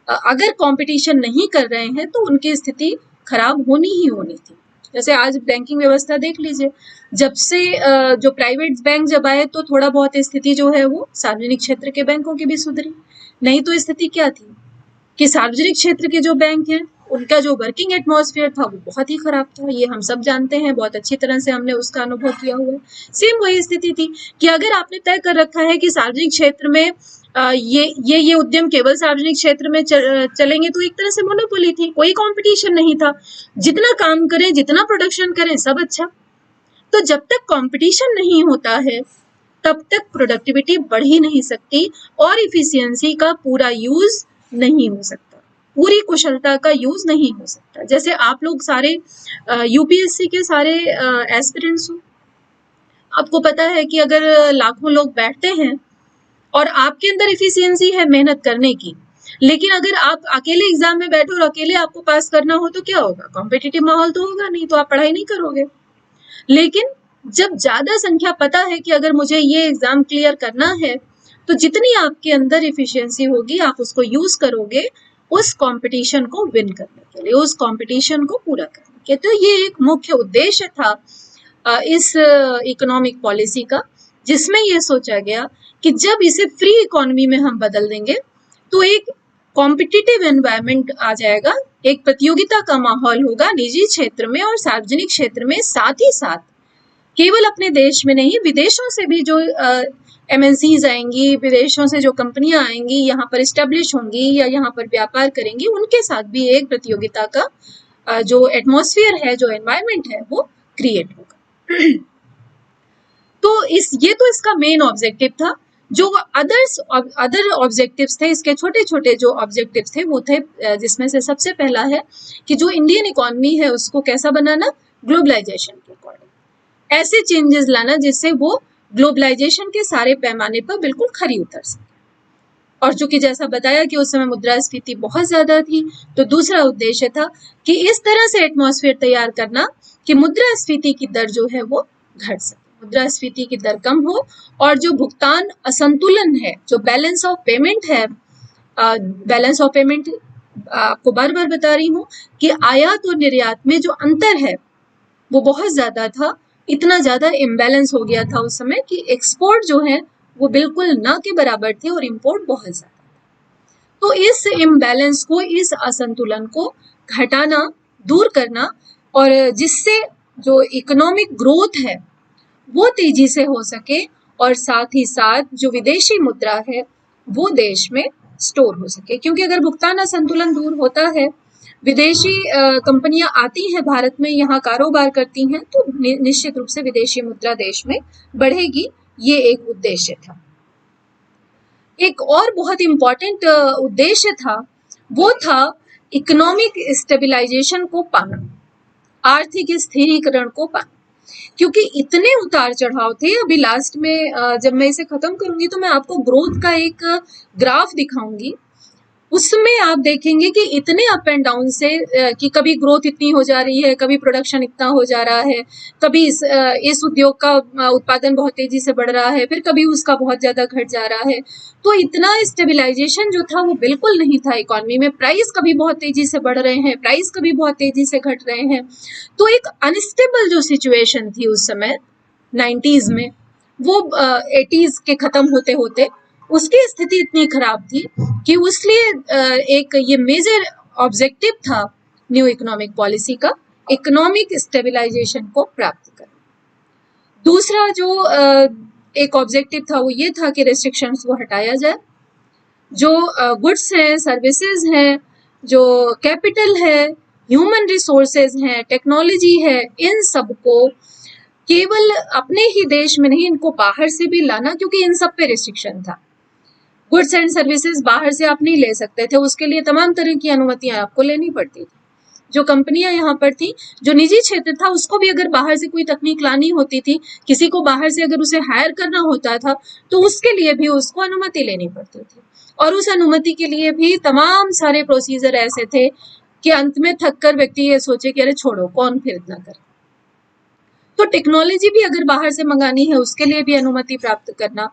अगर कंपटीशन नहीं कर रहे हैं तो उनकी स्थिति खराब होनी ही होनी थी। जैसे आज बैंकिंग व्यवस्था देख लीजिए, जब से जो प्राइवेट बैंक जब आए तो थोड़ा बहुत स्थिति जो है वो सार्वजनिक क्षेत्र के बैंकों की भी सुधरी, नहीं तो स्थिति क्या थी कि सार्वजनिक क्षेत्र के जो बैंक हैं उनका जो वर्किंग एटमॉस्फेयर था वो बहुत ही खराब था। ये हम सब जानते हैं, बहुत अच्छी तरह से हमने उसका अनुभव किया हुआ है। सेम वही स्थिति थी कि अगर आपने तय कर रखा है कि सार्वजनिक क्षेत्र में ये उद्यम केवल सार्वजनिक क्षेत्र में चलेंगे, तो एक तरह से मोनोपोली थी, कोई कंपटीशन नहीं था, जितना काम करें जितना प्रोडक्शन करें सब अच्छा। तो जब तक कंपटीशन नहीं होता है तब तक प्रोडक्टिविटी बढ़ ही नहीं सकती और इफिशियंसी का पूरा यूज नहीं हो सकता, पूरी कुशलता का यूज नहीं हो सकता। जैसे आप लोग सारे यूपीएससी के सारे एस्पिरेंट्स हो, आपको पता है कि अगर लाखों लोग बैठते हैं और आपके अंदर इफिशियंसी है मेहनत करने की, लेकिन अगर आप अकेले एग्जाम में बैठो और अकेले आपको पास करना हो तो क्या होगा? कॉम्पिटिटिव माहौल तो होगा नहीं, तो आप पढ़ाई नहीं करोगे। लेकिन जब ज्यादा संख्या पता है कि अगर मुझे ये एग्जाम क्लियर करना है तो जितनी आपके अंदर इफिशियंसी होगी आप उसको यूज करोगे उस कंपटीशन को विन करने के लिए, उस कंपटीशन को पूरा करने के। तो ये एक मुख्य उद्देश्य था इस इकोनॉमिक पॉलिसी का, जिसमें ये सोचा गया कि जब इसे फ्री इकोनॉमी में हम बदल देंगे तो एक कॉम्पिटिटिव एनवायरनमेंट आ जाएगा, एक प्रतियोगिता का माहौल होगा निजी क्षेत्र में और सार्वजनिक क्षेत्र में, साथ ही साथ केवल अपने देश में नहीं विदेशों से भी जो एमएनसीज आएंगी, विदेशों से जो कंपनियां आएंगी यहाँ पर इस्टेब्लिश होंगी या यहाँ पर व्यापार करेंगी, उनके साथ भी एक प्रतियोगिता का जो एटमॉस्फेयर है, जो एनवायरनमेंट है वो क्रिएट होगा। तो ये तो इसका मेन ऑब्जेक्टिव था। जो अदर ऑब्जेक्टिव्स थे, इसके छोटे छोटे जो ऑब्जेक्टिव्स थे वो थे, जिसमें से सबसे पहला है कि जो इंडियन इकोनॉमी है उसको कैसा बनाना, ग्लोबलाइजेशन के अकॉर्डिंग ऐसे चेंजेस लाना जिससे वो ग्लोबलाइजेशन के सारे पैमाने पर बिल्कुल खरी उतर सके। और चूंकि जैसा बताया कि उस समय मुद्रास्फीति बहुत ज्यादा थी, तो दूसरा उद्देश्य था कि इस तरह से एटमॉस्फेयर तैयार करना कि मुद्रास्फीति की दर जो है वो घट सके, मुद्रास्फीति की दर कम हो और जो भुगतान असंतुलन है, जो बैलेंस ऑफ पेमेंट है, बैलेंस ऑफ पेमेंट आपको बार बार बता रही हूँ कि आयात और निर्यात में जो अंतर है वो बहुत ज्यादा था, इतना ज्यादा इम्बैलेंस हो गया था उस समय कि एक्सपोर्ट जो है वो बिल्कुल ना के बराबर थे और इंपोर्ट बहुत ज्यादा। तो इस इम्बैलेंस को, इस असंतुलन को घटाना, दूर करना, और जिससे जो इकोनॉमिक ग्रोथ है वो तेजी से हो सके और साथ ही साथ जो विदेशी मुद्रा है वो देश में स्टोर हो सके। क्योंकि अगर भुगतान असंतुलन दूर होता है, विदेशी कंपनियां आती हैं भारत में, यहाँ कारोबार करती हैं, तो निश्चित रूप से विदेशी मुद्रा देश में बढ़ेगी। ये एक उद्देश्य था। एक और बहुत इंपॉर्टेंट उद्देश्य था, वो था इकोनॉमिक स्टेबलाइजेशन को पाना, आर्थिक स्थिरीकरण को पाना। क्योंकि इतने उतार चढ़ाव थे, अभी लास्ट में जब मैं इसे खत्म करूंगी तो मैं आपको ग्रोथ का एक ग्राफ दिखाऊंगी, उसमें आप देखेंगे कि इतने अप एंड डाउन से कि कभी ग्रोथ इतनी हो जा रही है, कभी प्रोडक्शन इतना हो जा रहा है, कभी इस उद्योग का उत्पादन बहुत तेजी से बढ़ रहा है, फिर कभी उसका बहुत ज्यादा घट जा रहा है। तो इतना स्टेबलाइजेशन जो था वो बिल्कुल नहीं था इकोनॉमी में। प्राइस कभी बहुत तेजी से बढ़ रहे हैं, प्राइस कभी बहुत तेजी से घट रहे हैं। तो एक अनस्टेबल जो सिचुएशन थी उस समय 90s में, वो 80s के खत्म होते होते उसकी स्थिति इतनी खराब थी कि उसलिए एक ये मेजर ऑब्जेक्टिव था न्यू इकोनॉमिक पॉलिसी का, इकोनॉमिक स्टेबलाइजेशन को प्राप्त करना। दूसरा जो एक ऑब्जेक्टिव था वो ये था कि रेस्ट्रिक्शंस को हटाया जाए। जो गुड्स हैं, सर्विसेज हैं, जो कैपिटल है, ह्यूमन रिसोर्सेज हैं, टेक्नोलॉजी है, इन सबको केवल अपने ही देश में नहीं, इनको बाहर से भी लाना, क्योंकि इन सब पे रिस्ट्रिक्शन था। गुड्स एंड सर्विसेज बाहर से आप नहीं ले सकते थे, उसके लिए तमाम तरह की अनुमतियां आपको लेनी पड़ती थी। जो कंपनियां यहाँ पर थी, जो निजी क्षेत्र था, उसको भी अगर बाहर से कोई तकनीक लानी होती थी, किसी को बाहर से अगर उसे हायर करना होता था, तो उसके लिए भी उसको अनुमति लेनी पड़ती थी। और उस अनुमति के लिए भी तमाम सारे प्रोसीजर ऐसे थे कि अंत में थक कर व्यक्ति ये सोचे कि अरे छोड़ो, कौन फिर इतना करे। तो टेक्नोलॉजी भी अगर बाहर से मंगानी है, उसके लिए भी अनुमति प्राप्त करना,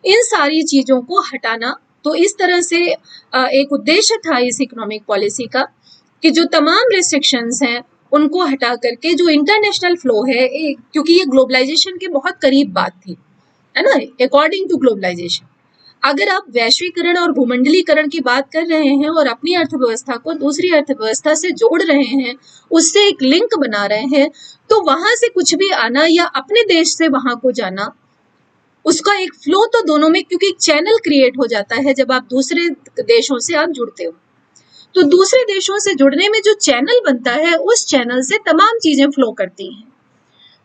इन सारी चीजों को हटाना तो इस तरह से एक उद्देश्य था इस इकोनॉमिक पॉलिसी का कि जो तमाम रिस्ट्रिक्शंस हैं उनको हटा करके जो इंटरनेशनल फ्लो है, क्योंकि ये ग्लोबलाइजेशन के बहुत करीब बात थी, है ना, अकॉर्डिंग टू ग्लोबलाइजेशन। अगर आप वैश्वीकरण और भूमंडलीकरण की बात कर रहे हैं और अपनी अर्थव्यवस्था को दूसरी अर्थव्यवस्था से जोड़ रहे हैं, उससे एक लिंक बना रहे हैं, तो वहां से कुछ भी आना या अपने देश से वहां को जाना, उसका एक फ्लो तो दोनों में, क्योंकि एक चैनल क्रिएट हो जाता है जब आप दूसरे देशों से आप जुड़ते हो, तो दूसरे देशों से जुड़ने में जो चैनल बनता है, उस चैनल से तमाम चीजें फ्लो करती हैं।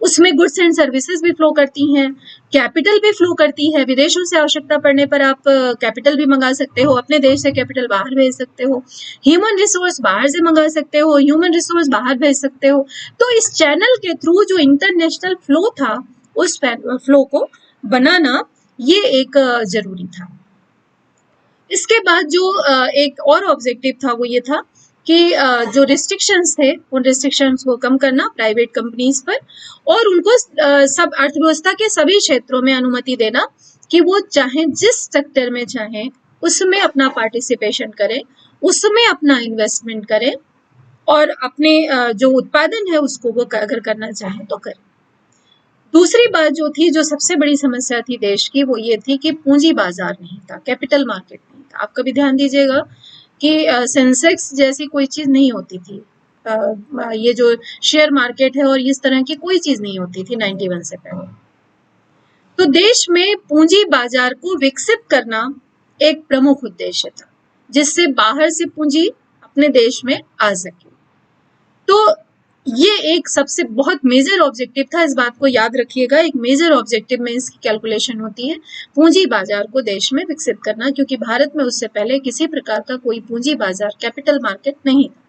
उसमें गुड्स एंड सर्विसेज भी फ्लो करती हैं, कैपिटल भी फ्लो करती है। विदेशों से आवश्यकता पड़ने पर आप कैपिटल भी मंगा सकते हो, अपने देश से कैपिटल बाहर भेज सकते हो, ह्यूमन रिसोर्स बाहर से मंगा सकते हो, ह्यूमन रिसोर्स बाहर भेज सकते हो। तो इस चैनल के थ्रू जो इंटरनेशनल फ्लो था, उस फ्लो को बनाना ये एक जरूरी था। इसके बाद जो एक और ऑब्जेक्टिव था वो ये था कि जो रिस्ट्रिक्शंस थे उन रिस्ट्रिक्शंस को कम करना प्राइवेट कंपनीज पर, और उनको सब अर्थव्यवस्था के सभी क्षेत्रों में अनुमति देना कि वो चाहे जिस सेक्टर में चाहे उसमें अपना पार्टिसिपेशन करें, उसमें अपना इन्वेस्टमेंट करें, और अपने जो उत्पादन है उसको वो अगर करना चाहे तो करें। दूसरी बात जो थी, जो सबसे बड़ी समस्या थी देश की, वो ये थी कि पूंजी बाजार नहीं था, कैपिटल मार्केट नहीं था। आप कभी ध्यान दीजिएगा कि सेंसेक्स जैसी कोई चीज नहीं होती थी, ये जो शेयर मार्केट है और इस तरह की कोई चीज नहीं होती थी 91 से पहले। तो देश में पूंजी बाजार को विकसित करना एक प्रमुख उद्देश्य था, जिससे बाहर से पूंजी अपने देश में आ सके। तो ये एक सबसे बहुत मेजर ऑब्जेक्टिव था, इस बात को याद रखिएगा। एक मेजर ऑब्जेक्टिव में इसकी कैलकुलेशन होती है पूंजी बाजार को देश में विकसित करना, क्योंकि भारत में उससे पहले किसी प्रकार का कोई पूंजी बाजार, कैपिटल मार्केट नहीं था।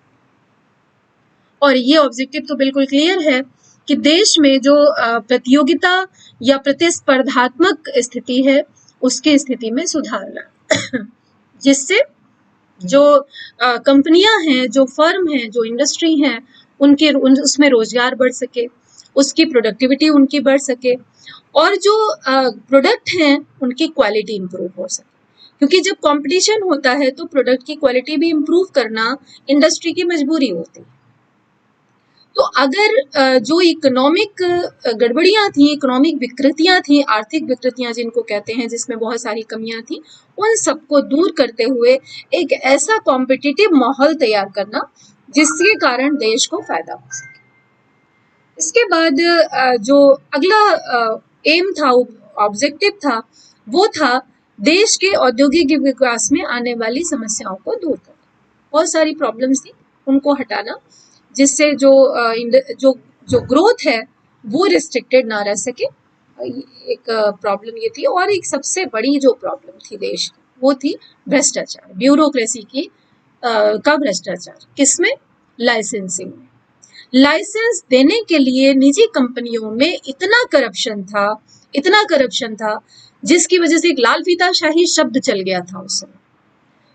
और ये ऑब्जेक्टिव तो बिल्कुल क्लियर है कि देश में जो प्रतियोगिता या प्रतिस्पर्धात्मक स्थिति है, उसकी स्थिति में सुधार लाना, जिससे जो कंपनियां हैं, जो फर्म हैं, जो इंडस्ट्री हैं, उसमें रोजगार बढ़ सके, उसकी प्रोडक्टिविटी उनकी बढ़ सके, और जो प्रोडक्ट हैं उनकी क्वालिटी इंप्रूव हो सके। क्योंकि जब कंपटीशन होता है तो प्रोडक्ट की क्वालिटी भी इंप्रूव करना इंडस्ट्री की मजबूरी होती है। तो अगर जो इकोनॉमिक गड़बड़ियां थी, इकोनॉमिक विकृतियां थी, आर्थिक विकृतियां जिनको कहते हैं, जिसमें बहुत सारी कमियां थी, उन सबको दूर करते हुए एक ऐसा कॉम्पिटिटिव माहौल तैयार करना जिसके कारण देश को फायदा हो सके। इसके बाद जो अगला एम था, ऑब्जेक्टिव था, वो था देश के औद्योगिक विकास में आने वाली समस्याओं को दूर करना। बहुत सारी प्रॉब्लम्स थी, उनको हटाना, जिससे जो ग्रोथ है वो रिस्ट्रिक्टेड ना रह सके। एक प्रॉब्लम ये थी। और एक सबसे बड़ी जो प्रॉब्लम थी देश की, वो थी भ्रष्टाचार, ब्यूरोक्रेसी की का भ्रष्टाचार। किसमें? लाइसेंसिंग में। लाइसेंस देने के लिए निजी कंपनियों में इतना करप्शन था, जिसकी वजह से एक लाल फीताशाही शब्द चल गया था उस समय।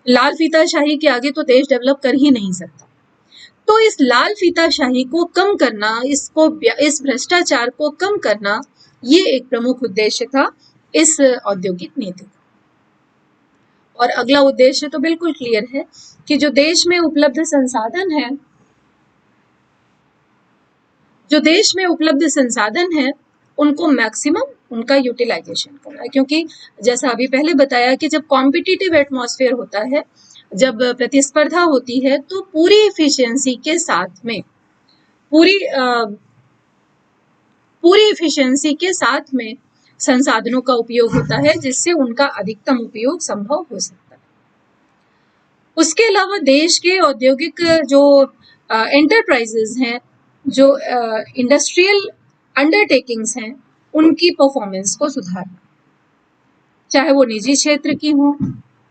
लाल फीताशाही के आगे तो देश डेवलप कर ही नहीं सकता। तो इस लाल फीताशाही को कम करना, इस भ्रष्टाचार को कम करना, ये एक प्रमुख उद्देश्य था इस औद्योगिक नीति का। और अगला उद्देश्य तो बिल्कुल क्लियर है कि जो देश में उपलब्ध संसाधन है उनको मैक्सिमम उनका यूटिलाइजेशन करना है। क्योंकि जैसा अभी पहले बताया कि जब कॉम्पिटिटिव एटमॉस्फेयर होता है, जब प्रतिस्पर्धा होती है, तो पूरी एफिशिएंसी के साथ में संसाधनों का उपयोग होता है, जिससे उनका अधिकतम उपयोग संभव हो सकता है। उसके अलावा देश के औद्योगिक जो एंटरप्राइजेज हैं, जो इंडस्ट्रियल अंडरटेकिंग्स हैं, उनकी परफॉर्मेंस को सुधारना, चाहे वो निजी क्षेत्र की हो,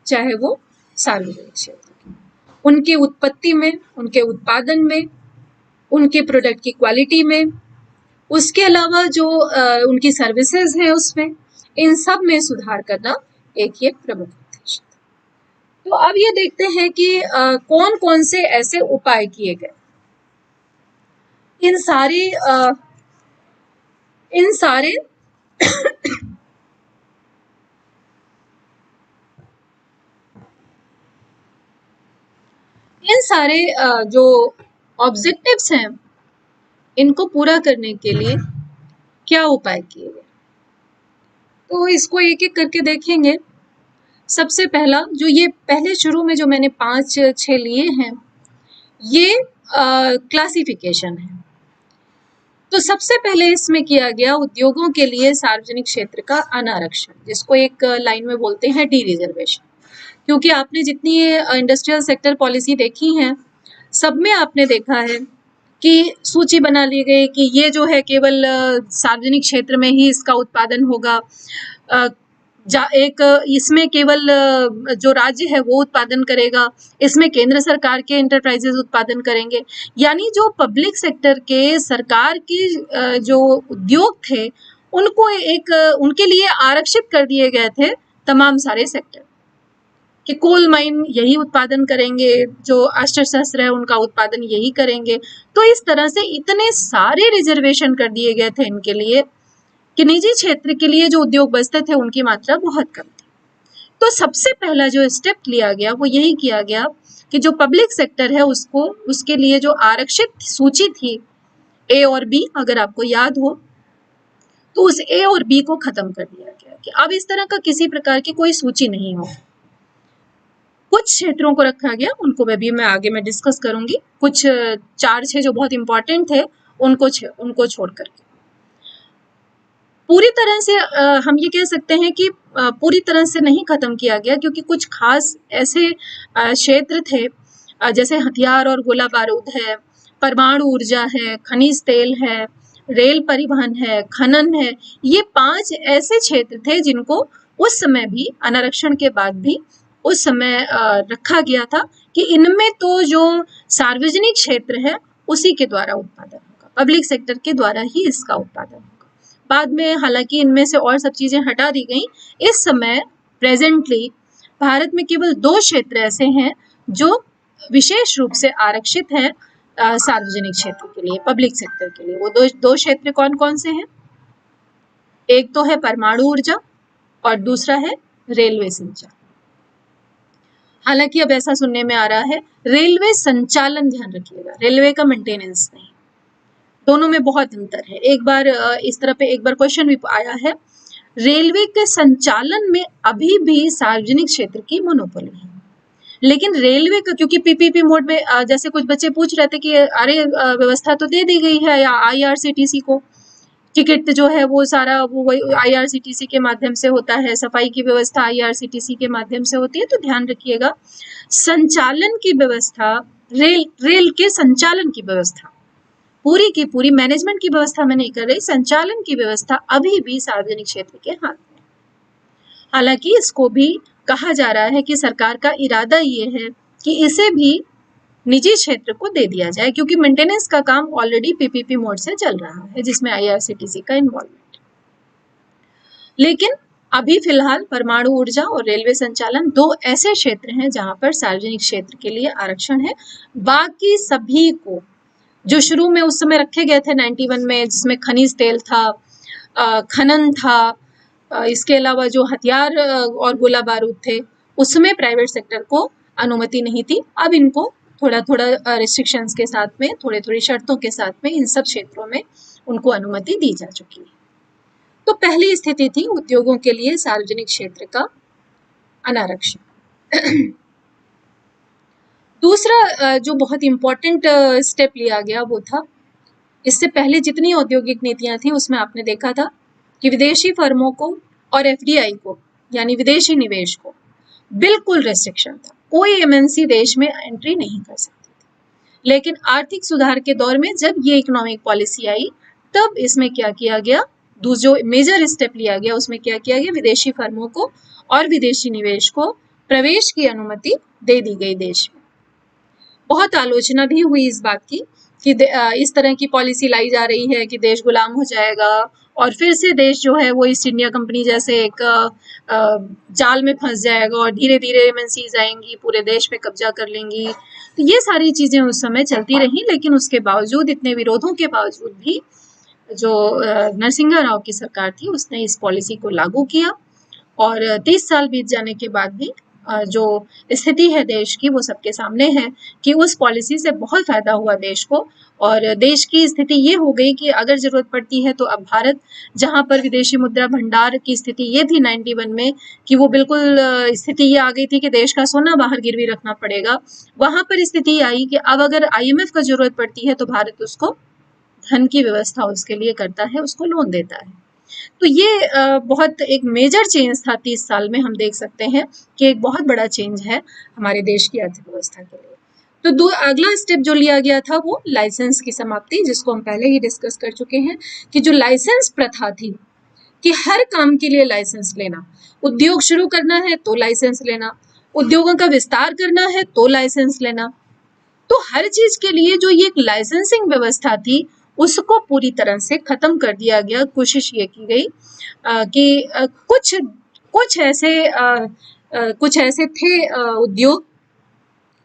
चाहे वो सार्वजनिक क्षेत्र की, उनकी उत्पत्ति में, उनके उत्पादन में, उनके प्रोडक्ट की क्वालिटी में, उसके अलावा जो उनकी सर्विसेज हैं उसमें, इन सब में सुधार करना एक ये प्रमुख उद्देश्य था। तो अब ये देखते हैं कि कौन कौन से ऐसे उपाय किए गए। इन सारे जो ऑब्जेक्टिव्स हैं इनको पूरा करने के लिए क्या उपाय किए गए, तो इसको एक एक करके देखेंगे। सबसे पहला जो ये पहले शुरू में जो मैंने 5-6 लिए हैं, ये क्लासिफिकेशन है। तो सबसे पहले इसमें किया गया उद्योगों के लिए सार्वजनिक क्षेत्र का अनारक्षण, जिसको एक लाइन में बोलते हैं डी रिजर्वेशन। क्योंकि आपने जितनी इंडस्ट्रियल सेक्टर पॉलिसी देखी है, सब में आपने देखा है कि सूची बना ली गई कि ये जो है केवल सार्वजनिक क्षेत्र में ही इसका उत्पादन होगा, एक इसमें केवल जो राज्य है वो उत्पादन करेगा, इसमें केंद्र सरकार के एंटरप्राइजेस उत्पादन करेंगे। यानी जो पब्लिक सेक्टर के सरकार की जो उद्योग थे उनको उनके लिए आरक्षित कर दिए गए थे तमाम सारे सेक्टर, कि कोल माइन यही उत्पादन करेंगे, जो अस्त्र शस्त्र है उनका उत्पादन यही करेंगे। तो इस तरह से इतने सारे रिजर्वेशन कर दिए गए थे इनके लिए कि निजी क्षेत्र के लिए जो उद्योग बचते थे उनकी मात्रा बहुत कम थी। तो सबसे पहला जो स्टेप लिया गया वो यही किया गया कि जो पब्लिक सेक्टर है उसके लिए जो आरक्षित सूची थी ए और बी, अगर आपको याद हो, तो उस ए और बी को खत्म कर दिया गया कि अब इस तरह का किसी प्रकार की कोई सूची नहीं हो। कुछ क्षेत्रों को रखा गया, उनको मैं आगे में डिस्कस करूंगी। कुछ 4-6 जो बहुत इंपॉर्टेंट थे उनको छोड़ करके पूरी तरह से हम ये कह सकते हैं कि पूरी तरह से नहीं खत्म किया गया, क्योंकि कुछ खास ऐसे क्षेत्र थे जैसे हथियार और गोला बारूद है, परमाणु ऊर्जा है, खनिज तेल है, रेल परिवहन है, खनन है। ये 5 ऐसे क्षेत्र थे जिनको उस समय भी अनारक्षण के बाद भी उस समय रखा गया था कि इनमें तो जो सार्वजनिक क्षेत्र है उसी के द्वारा उत्पादन होगा, पब्लिक सेक्टर के द्वारा ही इसका उत्पादन होगा। बाद में हालांकि इनमें से और सब चीजें हटा दी गई। इस समय प्रेजेंटली भारत में केवल 2 क्षेत्र ऐसे हैं जो विशेष रूप से आरक्षित हैं सार्वजनिक क्षेत्र के लिए, पब्लिक सेक्टर के लिए। वो दो क्षेत्र कौन कौन से हैं? एक तो है परमाणु ऊर्जा और दूसरा है रेलवे संचालन। हालांकि अब ऐसा सुनने में आ रहा है रेलवे संचालन, ध्यान रखिएगा, रेलवे का मेंटेनेंस नहीं, दोनों में बहुत अंतर है। एक बार इस तरह पे एक बार क्वेश्चन भी आया है, रेलवे के संचालन में अभी भी सार्वजनिक क्षेत्र की मोनोपोली है, लेकिन रेलवे का, क्योंकि पीपीपी मोड में जैसे कुछ बच्चे पूछ रहे थे कि अरे व्यवस्था तो दे दी गई है या आईआरसीटीसी को, टिकट जो है वो सारा वो आईआरसीटीसी के माध्यम से होता है, सफाई की व्यवस्था आईआरसीटीसी के माध्यम से होती है। तो ध्यान रखिएगा, संचालन की व्यवस्था, रेल के संचालन की व्यवस्था, पूरी की पूरी मैनेजमेंट की व्यवस्था में नहीं कर रही, संचालन की व्यवस्था अभी भी सार्वजनिक क्षेत्र के हाथ में। हालांकि इसको भी कहा जा रहा है कि सरकार का इरादा ये है कि इसे भी निजी क्षेत्र को दे दिया जाए, क्योंकि मेंटेनेंस का काम ऑलरेडी पीपीपी मोड से चल रहा है जिसमें आईआरसीटीसी का इन्वॉल्वमेंट। लेकिन अभी फिलहाल परमाणु ऊर्जा और रेलवे संचालन 2 ऐसे क्षेत्र हैं जहां पर सार्वजनिक क्षेत्र के लिए आरक्षण है। बाकी सभी को जो शुरू में उस समय रखे गए थे 91 में, जिसमें खनिज तेल था, खनन था, इसके अलावा जो हथियार और गोला बारूद थे, उसमें प्राइवेट सेक्टर को अनुमति नहीं थी। अब इनको थोड़ा थोड़ा रिस्ट्रिक्शंस के साथ में, थोड़ी थोड़ी शर्तों के साथ में इन सब क्षेत्रों में उनको अनुमति दी जा चुकी है। तो पहली स्थिति थी उद्योगों के लिए सार्वजनिक क्षेत्र का अनारक्षण। दूसरा जो बहुत इंपॉर्टेंट स्टेप लिया गया वो था, इससे पहले जितनी औद्योगिक नीतियां थी उसमें आपने देखा था कि विदेशी फर्मों को और एफडीआई को, यानी विदेशी निवेश को, बिल्कुल रेस्ट्रिक्शन था, कोई एमएनसी देश में एंट्री नहीं कर सकती थी। लेकिन आर्थिक सुधार के दौर में जब ये इकोनॉमिक पॉलिसी आई, तब इसमें क्या किया गया, जो मेजर स्टेप लिया गया उसमें क्या किया गया, विदेशी फर्मों को और विदेशी निवेश को प्रवेश की अनुमति दे दी गई देश में। बहुत आलोचना भी हुई इस बात की कि इस तरह की पॉलिसी लाई जा रही है कि देश गुलाम हो जाएगा और फिर से देश जो है वो ईस्ट इंडिया कंपनी जैसे एक जाल में फंस जाएगा और धीरे धीरे एमएनसीज आएंगी, पूरे देश पे कब्जा कर लेंगी। तो ये सारी चीजें उस समय चलती रही, लेकिन उसके बावजूद, इतने विरोधों के बावजूद भी जो नरसिंहा राव की सरकार थी उसने इस पॉलिसी को लागू किया और 30 साल बीत जाने के बाद भी जो स्थिति है देश की वो सबके सामने है कि उस पॉलिसी से बहुत फायदा हुआ देश को, और देश की स्थिति ये हो गई कि अगर जरूरत पड़ती है तो अब भारत, जहां पर विदेशी मुद्रा भंडार की स्थिति ये थी 91 में कि वो बिल्कुल स्थिति ये आ गई थी कि देश का सोना बाहर गिरवी रखना पड़ेगा, वहां पर स्थिति आई कि अब अगर IMF का जरूरत पड़ती है तो भारत उसको धन की व्यवस्था उसके लिए करता है, उसको लोन देता है। तो ये बहुत एक मेजर चेंज था 30 साल में, हम देख सकते हैं कि एक बहुत बड़ा चेंज है हमारे देश की अर्थव्यवस्था के लिए। तो अगला स्टेप जो लिया गया था वो लाइसेंस की समाप्ति, जिसको हम पहले ही डिस्कस कर चुके हैं कि जो लाइसेंस प्रथा थी कि हर काम के लिए लाइसेंस लेना, उद्योग शुरू करना है तो लाइसेंस लेना, उद्योगों का विस्तार करना है तो लाइसेंस लेना, तो हर चीज के लिए जो ये एक लाइसेंसिंग व्यवस्था थी उसको पूरी तरह से खत्म कर दिया गया। कोशिश ये की गई कि कुछ ऐसे थे उद्योग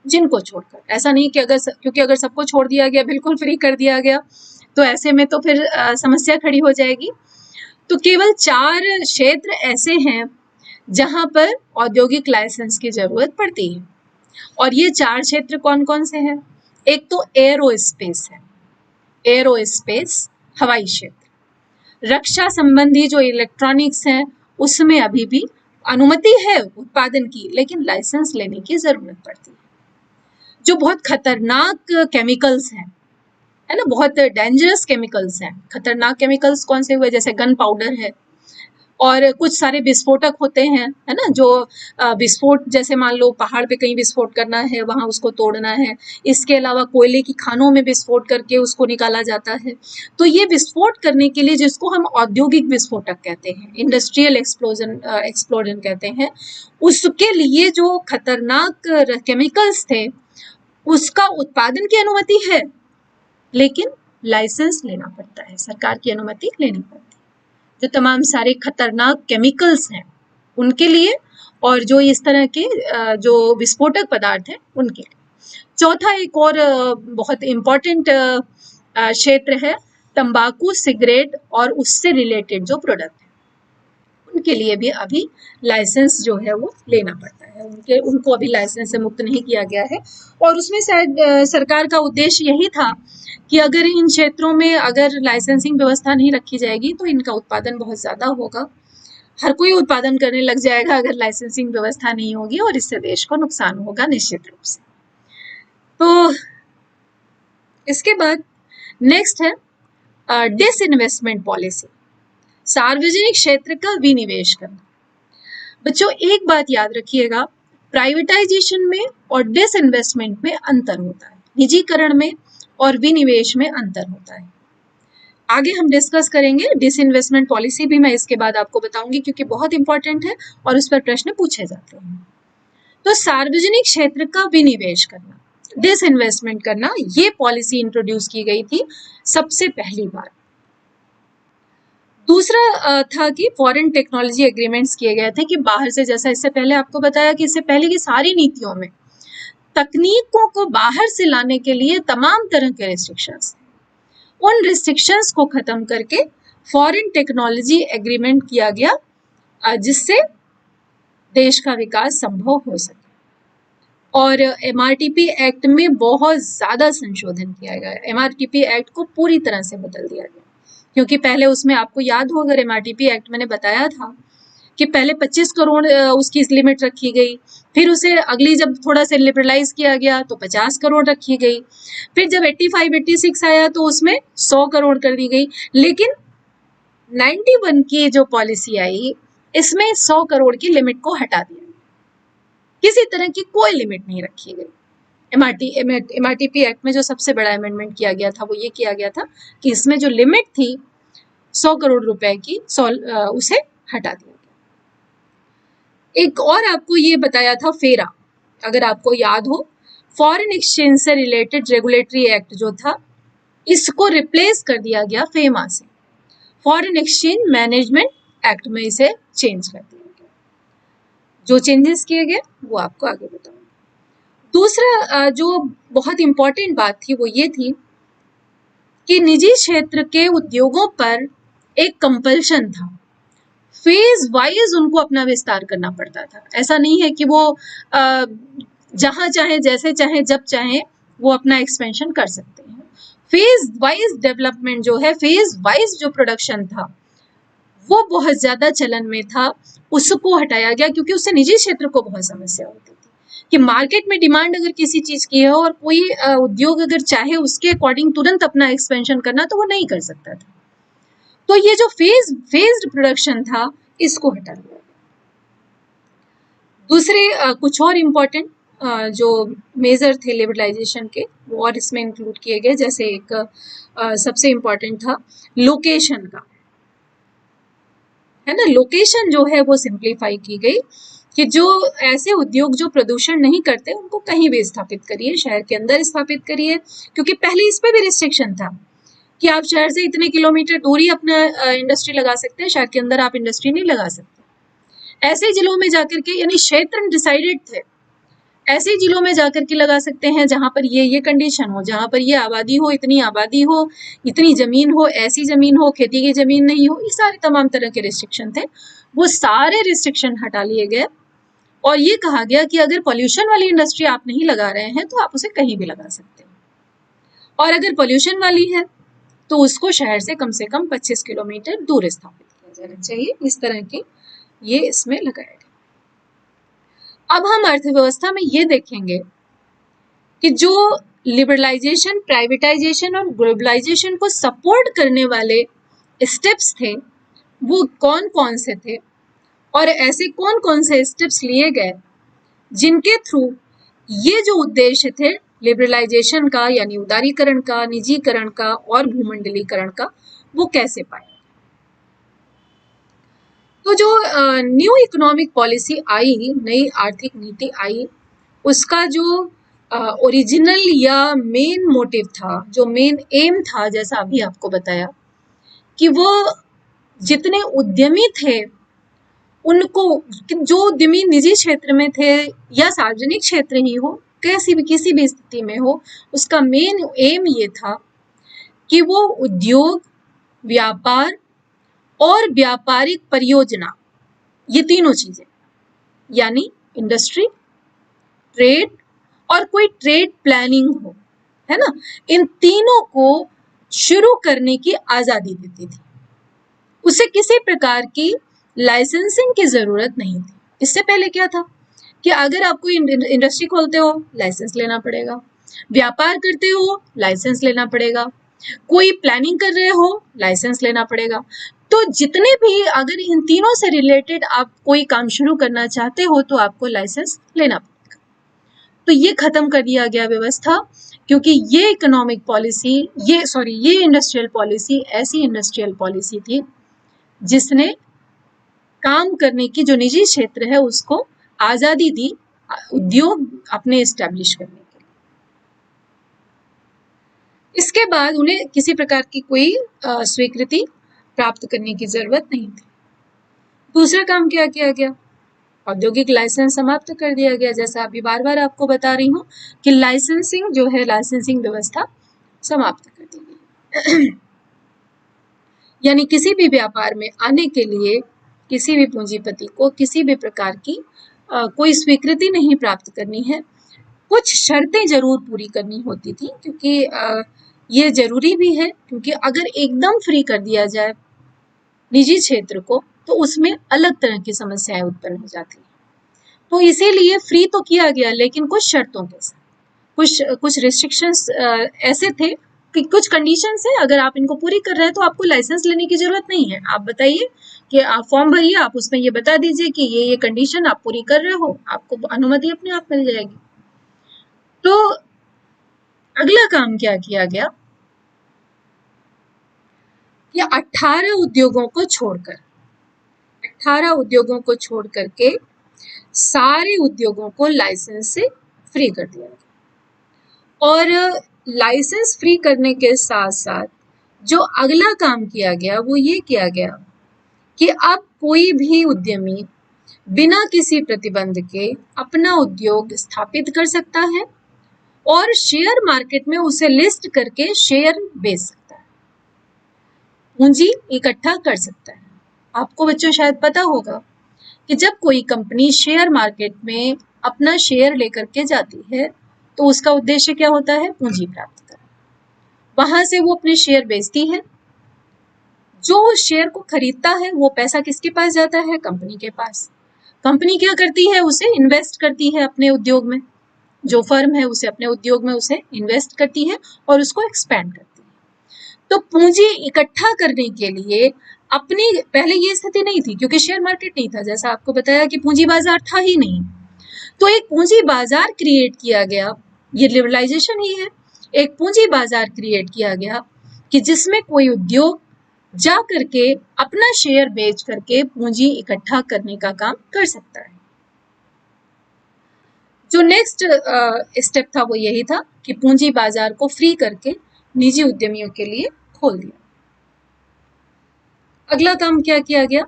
जिनको छोड़कर, ऐसा नहीं कि क्योंकि अगर सबको छोड़ दिया गया, बिल्कुल फ्री कर दिया गया, तो ऐसे में तो फिर समस्या खड़ी हो जाएगी। तो केवल 4 क्षेत्र ऐसे हैं जहां पर औद्योगिक लाइसेंस की जरूरत पड़ती है, और ये 4 क्षेत्र कौन कौन से हैं? एक तो एरोस्पेस है, एरोस्पेस हवाई क्षेत्र। रक्षा संबंधी जो इलेक्ट्रॉनिक्स है उसमें अभी भी अनुमति है उत्पादन की, लेकिन लाइसेंस लेने की जरूरत पड़ती है। जो बहुत खतरनाक केमिकल्स हैं, है ना, बहुत डेंजरस केमिकल्स हैं। खतरनाक केमिकल्स कौन से हुए? जैसे गन पाउडर है, और कुछ सारे विस्फोटक होते हैं, है ना, जो विस्फोट, जैसे मान लो पहाड़ पे कहीं विस्फोट करना है, वहां उसको तोड़ना है। इसके अलावा कोयले की खानों में विस्फोट करके उसको निकाला जाता है। तो ये विस्फोट करने के लिए, जिसको हम औद्योगिक विस्फोटक कहते हैं, इंडस्ट्रियल एक्सप्लोजन कहते हैं, उसके लिए जो खतरनाक केमिकल्स थे उसका उत्पादन की अनुमति है, लेकिन लाइसेंस लेना पड़ता है, सरकार की अनुमति लेनी पड़ती है। जो तमाम सारे खतरनाक केमिकल्स हैं उनके लिए, और जो इस तरह के जो विस्फोटक पदार्थ हैं उनके लिए। चौथा एक और बहुत इम्पोर्टेंट क्षेत्र है तंबाकू, सिगरेट और उससे रिलेटेड जो प्रोडक्ट है, उनके लिए भी अभी लाइसेंस जो है वो लेना पड़ता है। उनको अभी लाइसेंस से मुक्त नहीं किया गया है, और उसमें शायद सरकार का उद्देश्य यही था कि अगर इन क्षेत्रों में अगर लाइसेंसिंग व्यवस्था नहीं रखी जाएगी तो इनका उत्पादन बहुत ज्यादा होगा। हर कोई उत्पादन करने लग जाएगा अगर लाइसेंसिंग व्यवस्था नहीं होगी, और इससे देश को नुकसान होगा निश्चित रूप से। तो इसके बाद नेक्स्ट है डिसइन्वेस्टमेंट पॉलिसी, सार्वजनिक क्षेत्र का विनिवेश करना। बच्चों एक बात याद रखिएगा, प्राइवेटाइजेशन में और डिसइन्वेस्टमेंट में अंतर होता है, निजीकरण में और विनिवेश में अंतर होता है। आगे हम डिस्कस करेंगे डिसइन्वेस्टमेंट पॉलिसी भी, मैं इसके बाद आपको बताऊंगी क्योंकि बहुत इंपॉर्टेंट है और उस पर प्रश्न पूछे जाते हैं। तो सार्वजनिक क्षेत्र का विनिवेश करना, डिसइन्वेस्टमेंट करना, ये पॉलिसी इंट्रोड्यूस की गई थी सबसे पहली बार। दूसरा था कि फॉरेन टेक्नोलॉजी एग्रीमेंट्स किए गए थे कि बाहर से, जैसा इससे पहले आपको बताया कि इससे पहले की सारी नीतियों में तकनीकों को बाहर से लाने के लिए तमाम तरह के रिस्ट्रिक्शंस, उन रिस्ट्रिक्शंस को खत्म करके फॉरेन टेक्नोलॉजी एग्रीमेंट किया गया जिससे देश का विकास संभव हो सके। और MRTP एक्ट में बहुत ज्यादा संशोधन किया गया। MRTP एक्ट को पूरी तरह से बदल दिया गया, क्योंकि पहले उसमें आपको याद हो, अगर MRTP एक्ट मैंने बताया था कि पहले 25 करोड़ उसकी लिमिट रखी गई, फिर उसे अगली जब थोड़ा सा लिबरलाइज किया गया तो 50 करोड़ रखी गई, फिर जब 85-86 आया तो उसमें 100 करोड़ कर दी गई। लेकिन 91 की जो पॉलिसी आई, इसमें 100 करोड़ की लिमिट को हटा दिया, किसी तरह की कोई लिमिट नहीं रखी गई। MRTP एक्ट में जो सबसे बड़ा अमेंडमेंट किया गया था वो ये किया गया था कि इसमें जो लिमिट थी 100 करोड़ रुपए की, उसे हटा दिया गया। एक और आपको ये बताया था फेरा, अगर आपको याद हो, फॉरेन एक्सचेंज से रिलेटेड रेगुलेटरी एक्ट जो था, इसको रिप्लेस कर दिया गया फेमा से, फॉरेन एक्सचेंज मैनेजमेंट एक्ट में इसे चेंज कर दिया गया। जो चेंजेस किए गए वो आपको आगे बताऊंगी। दूसरा जो बहुत इंपॉर्टेंट बात थी वो ये थी कि निजी क्षेत्र के उद्योगों पर एक कंपल्शन था, फेज वाइज उनको अपना विस्तार करना पड़ता था। ऐसा नहीं है कि वो जहां चाहे, जैसे चाहे, जब चाहे वो अपना एक्सपेंशन कर सकते हैं। फेज वाइज डेवलपमेंट जो है, फेज वाइज जो प्रोडक्शन था वो बहुत ज्यादा चलन में था, उसको हटाया गया क्योंकि उससे निजी क्षेत्र को बहुत समस्या होती थी कि मार्केट में डिमांड अगर किसी चीज की है और कोई उद्योग अगर चाहे उसके अकॉर्डिंग तुरंत अपना एक्सपेंशन करना, तो वो नहीं कर सकता था। तो ये जो फेज्ड प्रोडक्शन था, इसको हटा दिया। दूसरे कुछ और इम्पोर्टेंट जो मेजर थे लिबरलाइजेशन के, वो और इसमें इंक्लूड किए गए। जैसे एक सबसे इम्पोर्टेंट था लोकेशन का, है ना। लोकेशन जो है वो सिंप्लीफाई की गई कि जो ऐसे उद्योग जो प्रदूषण नहीं करते उनको कहीं भी स्थापित करिए, शहर के अंदर स्थापित करिए, क्योंकि पहले इस पे भी रिस्ट्रिक्शन था कि आप शहर से इतने किलोमीटर दूरी अपना इंडस्ट्री लगा सकते हैं, शहर के अंदर आप इंडस्ट्री नहीं लगा सकते। ऐसे जिलों में जाकर के, यानी क्षेत्र डिसाइडेड थे, ऐसे जिलों में जाकर के लगा सकते हैं जहां पर ये कंडीशन हो, जहां पर ये आबादी हो, इतनी आबादी हो, इतनी जमीन हो, ऐसी जमीन हो, खेती की जमीन नहीं हो। ये सारे तमाम तरह के रिस्ट्रिक्शन थे, वो सारे रिस्ट्रिक्शन हटा लिए गए और ये कहा गया कि अगर पॉल्यूशन वाली इंडस्ट्री आप नहीं लगा रहे हैं तो आप उसे कहीं भी लगा सकते हैं, और अगर पॉल्यूशन वाली है तो उसको शहर से कम 25 किलोमीटर दूर स्थापित किया जाना चाहिए। इस तरह के ये इसमें लगाया गया। अब हम अर्थव्यवस्था में ये देखेंगे कि जो लिबरलाइजेशन, प्राइवेटाइजेशन और ग्लोबलाइजेशन को सपोर्ट करने वाले स्टेप्स थे वो कौन कौन से थे, और ऐसे कौन कौन से स्टेप्स लिए गए जिनके थ्रू ये जो उद्देश्य थे लिबरलाइजेशन का, यानी उदारीकरण का, निजीकरण का और भूमंडलीकरण का, वो कैसे पाए। तो जो न्यू इकोनॉमिक पॉलिसी आई, नई आर्थिक नीति आई, उसका जो ओरिजिनल या मेन मोटिव था, जो मेन एम था, जैसा अभी आपको बताया कि वो जितने उद्यमी थे उनको, जो उद्यमी निजी क्षेत्र में थे या सार्वजनिक क्षेत्र ही हो, किसी भी स्थिति में हो, उसका मेन एम ये था कि वो उद्योग, व्यापार और व्यापारिक परियोजना, ये तीनों चीजें, यानी इंडस्ट्री, ट्रेड और कोई ट्रेड प्लानिंग हो, है ना, इन तीनों को शुरू करने की आजादी देती थी। उसे किसी प्रकार की लाइसेंसिंग की जरूरत नहीं थी। इससे पहले क्या था कि अगर आप कोई इंडस्ट्री खोलते हो, लाइसेंस लेना पड़ेगा, व्यापार करते हो, लाइसेंस लेना पड़ेगा, कोई प्लानिंग कर रहे हो, लाइसेंस लेना पड़ेगा। तो जितने भी, अगर इन तीनों से रिलेटेड आप कोई काम शुरू करना चाहते हो तो आपको लाइसेंस लेना पड़ेगा। तो ये खत्म कर दिया गया व्यवस्था, क्योंकि ये इकोनॉमिक पॉलिसी, ये इंडस्ट्रियल पॉलिसी ऐसी इंडस्ट्रियल पॉलिसी थी जिसने काम करने की, जो निजी क्षेत्र है उसको आजादी दी उद्योग अपने एस्टेब्लिश करने के लिए। इसके बाद उन्हें किसी प्रकार की कोई स्वीकृति प्राप्त करने की जरूरत नहीं थी। दूसरा काम क्या किया गया, औद्योगिक लाइसेंस समाप्त कर दिया गया। जैसा अभी बार बार आपको बता रही हूँ कि लाइसेंसिंग जो है, लाइसेंसिंग व्यवस्था समाप्त कर दी गई। यानी किसी भी व्यापार में आने के लिए किसी भी पूंजीपति को किसी भी प्रकार की कोई स्वीकृति नहीं प्राप्त करनी है। कुछ शर्तें जरूर पूरी करनी होती थी, क्योंकि ये जरूरी भी है, क्योंकि अगर एकदम फ्री कर दिया जाए निजी क्षेत्र को तो उसमें अलग तरह की समस्याएं उत्पन्न हो जाती हैं। तो इसीलिए फ्री तो किया गया, लेकिन कुछ शर्तों के साथ, कुछ रिस्ट्रिक्शंस ऐसे थे कि कुछ कंडीशंस है, अगर आप इनको पूरी कर रहे हैं तो आपको लाइसेंस लेने की जरूरत नहीं है। आप बताइए कि आप फॉर्म भरिए, आप उसमें ये बता दीजिए कि ये कंडीशन आप पूरी कर रहे हो, आपको अनुमति अपने आप मिल जाएगी। तो अगला काम क्या किया गया कि 18 उद्योगों को छोड़ करके सारे उद्योगों को लाइसेंस से फ्री कर दिया गया। और लाइसेंस फ्री करने के साथ साथ जो अगला काम किया गया वो ये किया गया कि अब कोई भी उद्यमी बिना किसी प्रतिबंध के अपना उद्योग स्थापित कर सकता है और शेयर मार्केट में उसे लिस्ट करके शेयर बेच सकता है, पूंजी इकट्ठा कर सकता है आपको बच्चों शायद पता होगा कि जब कोई कंपनी शेयर मार्केट में अपना शेयर लेकर के जाती है तो उसका उद्देश्य क्या होता है? पूंजी प्राप्त करना। वहां से वो अपने शेयर बेचती है, जो शेयर को खरीदता है वो पैसा किसके पास जाता है? कंपनी के पास। कंपनी क्या करती है? उसे इन्वेस्ट करती है अपने उद्योग में, जो फर्म है उसे अपने उद्योग में उसे इन्वेस्ट करती है और उसको एक्सपैंड करती है। तो पूंजी इकट्ठा करने के लिए अपनी, पहले ये स्थिति नहीं थी क्योंकि शेयर मार्केट नहीं था, जैसा आपको बताया कि पूंजी बाजार था ही नहीं, तो एक पूंजी बाजार क्रिएट किया गया, ये लिबरलाइजेशन ही है। एक पूंजी बाजार क्रिएट किया गया कि जिसमें कोई उद्योग जा करके अपना शेयर बेच करके पूंजी इकट्ठा करने का काम कर सकता है। जो नेक्स्ट स्टेप था वो यही था कि पूंजी बाजार को फ्री करके निजी उद्यमियों के लिए खोल दिया। अगला काम क्या किया गया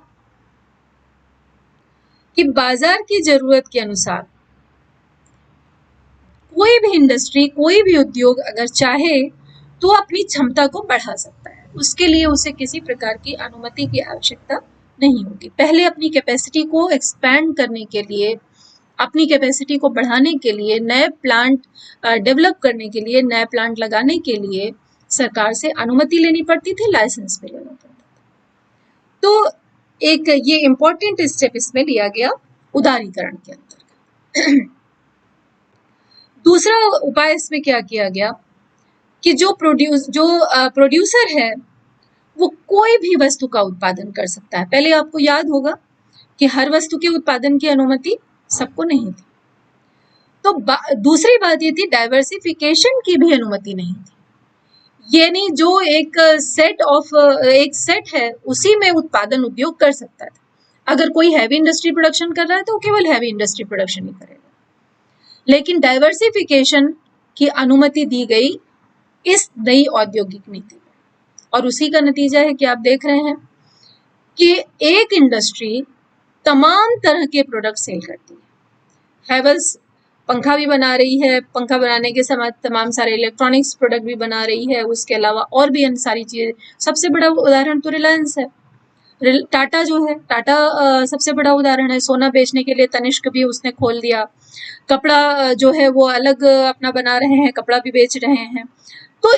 कि बाजार की जरूरत के अनुसार कोई भी इंडस्ट्री, कोई भी उद्योग अगर चाहे तो अपनी क्षमता को बढ़ा सकता है। उसके लिए उसे किसी प्रकार की अनुमति की आवश्यकता नहीं होगी। पहले अपनी कैपेसिटी को एक्सपैंड करने के लिए, अपनी कैपेसिटी को बढ़ाने के लिए, नए प्लांट डेवलप करने के लिए, नए प्लांट लगाने के लिए सरकार से अनुमति लेनी पड़ती थी, लाइसेंस भी लेना पड़ता था। तो एक ये इंपॉर्टेंट स्टेप इसमें लिया गया उदारीकरण के अंतर्गत। दूसरा उपाय इसमें क्या किया गया कि जो प्रोड्यूसर है वो कोई भी वस्तु का उत्पादन कर सकता है। पहले आपको याद होगा कि हर वस्तु के उत्पादन की अनुमति सबको नहीं थी। तो दूसरी बात ये थी, डाइवर्सिफिकेशन की भी अनुमति नहीं थी। यानी जो एक सेट है उसी में उत्पादन उद्योग कर सकता था। अगर कोई हैवी इंडस्ट्री प्रोडक्शन कर रहा है तो केवल हैवी इंडस्ट्री प्रोडक्शन ही करेगा, लेकिन डाइवर्सिफिकेशन की अनुमति दी गई इस नई औद्योगिक नीति में। और उसी का नतीजा है कि आप देख रहे हैं कि एक इंडस्ट्री तमाम तरह के प्रोडक्ट सेल करती है। हैवेल्स पंखा भी बना रही है, पंखा बनाने के समय तमाम सारे इलेक्ट्रॉनिक्स प्रोडक्ट भी बना रही है, उसके अलावा और भी अन्य सारी चीजें। सबसे बड़ा उदाहरण तो रिलायंस है। टाटा जो है, टाटा सबसे बड़ा उदाहरण है। सोना बेचने के लिए तनिष्क भी उसने खोल दिया। कपड़ा जो है वो अलग अपना बना रहे हैं, कपड़ा भी बेच रहे हैं। तो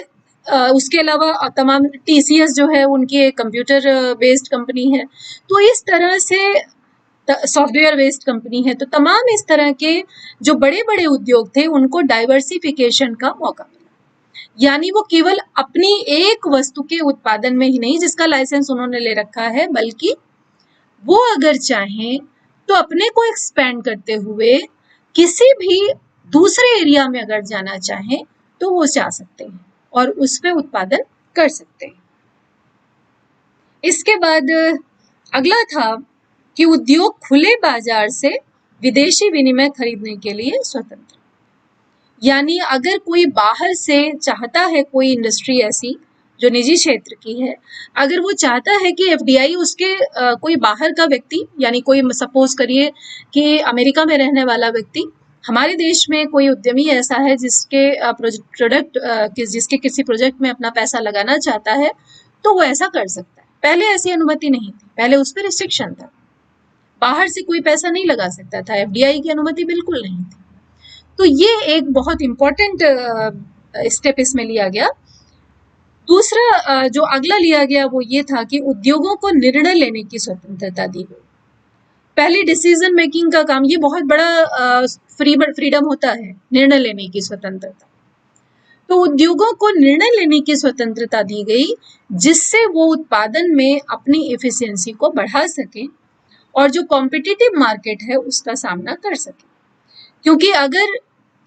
उसके अलावा तमाम TCS जो है उनकी कंप्यूटर बेस्ड कंपनी है। तो इस तरह से सॉफ्टवेयर बेस्ड कंपनी है। तो तमाम इस तरह के जो बड़े बड़े उद्योग थे उनको डाइवर्सिफिकेशन का मौका मिला। यानी वो केवल अपनी एक वस्तु के उत्पादन में ही नहीं, जिसका लाइसेंस उन्होंने ले रखा है, बल्कि वो अगर चाहें तो अपने को एक्सपैंड करते हुए किसी भी दूसरे एरिया में अगर जाना चाहें तो वो जा सकते हैं और उस पे उत्पादन कर सकते हैं। इसके बाद अगला था कि उद्योग खुले बाजार से विदेशी विनिमय खरीदने के लिए स्वतंत्र। यानी अगर कोई बाहर से चाहता है, कोई इंडस्ट्री ऐसी जो निजी क्षेत्र की है, अगर वो चाहता है कि FDI उसके कोई बाहर का व्यक्ति, यानी कोई सपोज करिए कि अमेरिका में रहने वाला व्यक्ति हमारे देश में कोई उद्यमी ऐसा है जिसके जिसके किसी प्रोजेक्ट में अपना पैसा लगाना चाहता है, तो वो ऐसा कर सकता है। पहले ऐसी अनुमति नहीं थी, पहले उस पर रिस्ट्रिक्शन था, बाहर से कोई पैसा नहीं लगा सकता था, FDI की अनुमति बिल्कुल नहीं थी। तो ये एक बहुत इंपॉर्टेंट स्टेप इसमें लिया गया। दूसरा जो अगला लिया गया वो ये था कि उद्योगों को निर्णय लेने की स्वतंत्रता दी गई। पहले डिसीजन मेकिंग का काम, ये बहुत बड़ा फ्रीडम होता है, निर्णय लेने की स्वतंत्रता। तो उद्योगों को निर्णय लेने की स्वतंत्रता दी गई जिससे वो उत्पादन में अपनी एफिशिएंसी को बढ़ा सके और जो कॉम्पिटिटिव मार्केट है उसका सामना कर सके। क्योंकि अगर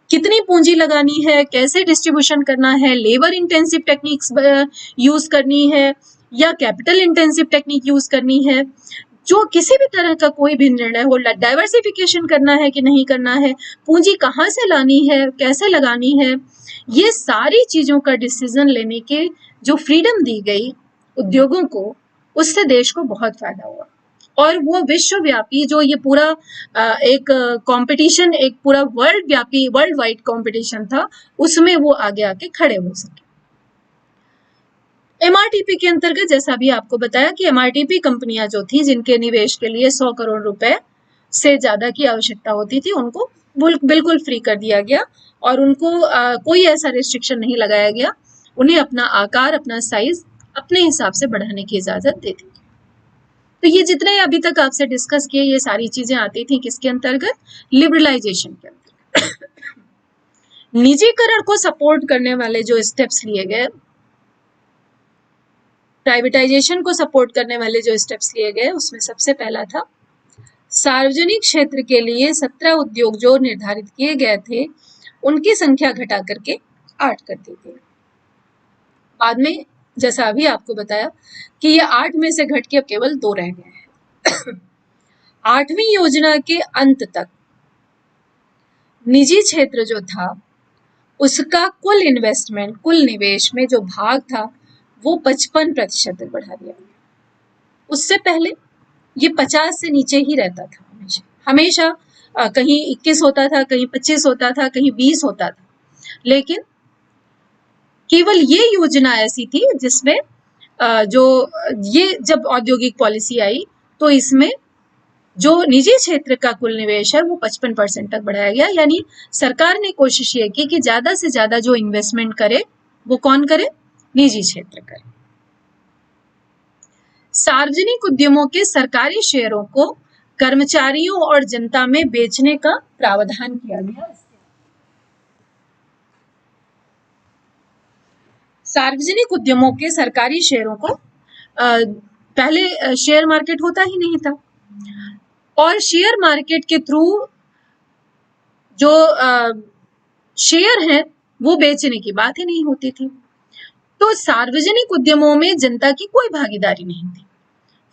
कितनी पूंजी लगानी है, कैसे डिस्ट्रीब्यूशन करना है, लेबर इंटेंसिव टेक्निक्स यूज करनी है या कैपिटल इंटेंसिव टेक्निक यूज करनी है, जो किसी भी तरह का कोई भी निर्णय हो, डाइवर्सिफिकेशन करना है कि नहीं करना है, पूंजी कहाँ से लानी है, कैसे लगानी है, ये सारी चीजों का डिसीजन लेने के जो फ्रीडम दी गई उद्योगों को, उससे देश को बहुत फायदा हुआ। और वो विश्वव्यापी जो ये पूरा एक कंपटीशन, एक पूरा वर्ल्ड वाइड कंपटीशन था, उसमें वो आगे आके खड़े हो सके। एमआरटीपी के अंतर्गत जैसा भी आपको बताया कि एमआरटीपी कंपनियां जो थी जिनके निवेश के लिए 100 करोड़ रुपए से ज्यादा की आवश्यकता होती थी उनको बिल्कुल फ्री कर दिया गया और उनको कोई ऐसा रिस्ट्रिक्शन नहीं लगाया गया। उन्हें अपना आकार, अपना साइज अपने हिसाब से बढ़ाने की इजाजत दे दी। तो ये जितने अभी तक आपसे डिस्कस किए ये सारी चीजें आती थी किसके अंतर्गत? लिबरलाइजेशन के अंतर्गत। निजीकरण को सपोर्ट करने वाले जो स्टेप्स लिए गए, प्राइवेटाइजेशन को सपोर्ट करने वाले जो स्टेप्स लिए गए, उसमें सबसे पहला था सार्वजनिक क्षेत्र के लिए 17 उद्योग जो निर्धारित किए गए थे उनकी संख्या घटा करके 8 कर दी गई। बाद में जैसा अभी आपको बताया कि ये 8 में से घट के अब केवल 2 रह गए हैं। 8वीं योजना के अंत तक निजी क्षेत्र जो था उसका कुल इन्वेस्टमेंट, कुल निवेश में जो भाग था वो 55% तक बढ़ा दिया गया। उससे पहले ये 50 से नीचे ही रहता था हमेशा कहीं 21 होता था, कहीं 25 होता था, कहीं 20 होता था। लेकिन केवल ये योजना ऐसी थी जिसमें जो ये जब औद्योगिक पॉलिसी आई तो इसमें जो निजी क्षेत्र का कुल निवेश है वो 55% तक बढ़ाया गया। यानी सरकार ने कोशिश ये की कि ज्यादा से ज्यादा जो इन्वेस्टमेंट करे वो कौन करे? निजी क्षेत्र करे। सार्वजनिक उद्यमों के सरकारी शेयरों को कर्मचारियों और जनता में बेचने का प्रावधान किया गया। सार्वजनिक उद्यमों के सरकारी शेयरों को पहले शेयर मार्केट होता ही नहीं था और शेयर मार्केट के थ्रू जो शेयर हैं वो बेचने की बात ही नहीं होती थी। तो सार्वजनिक उद्यमों में जनता की कोई भागीदारी नहीं थी।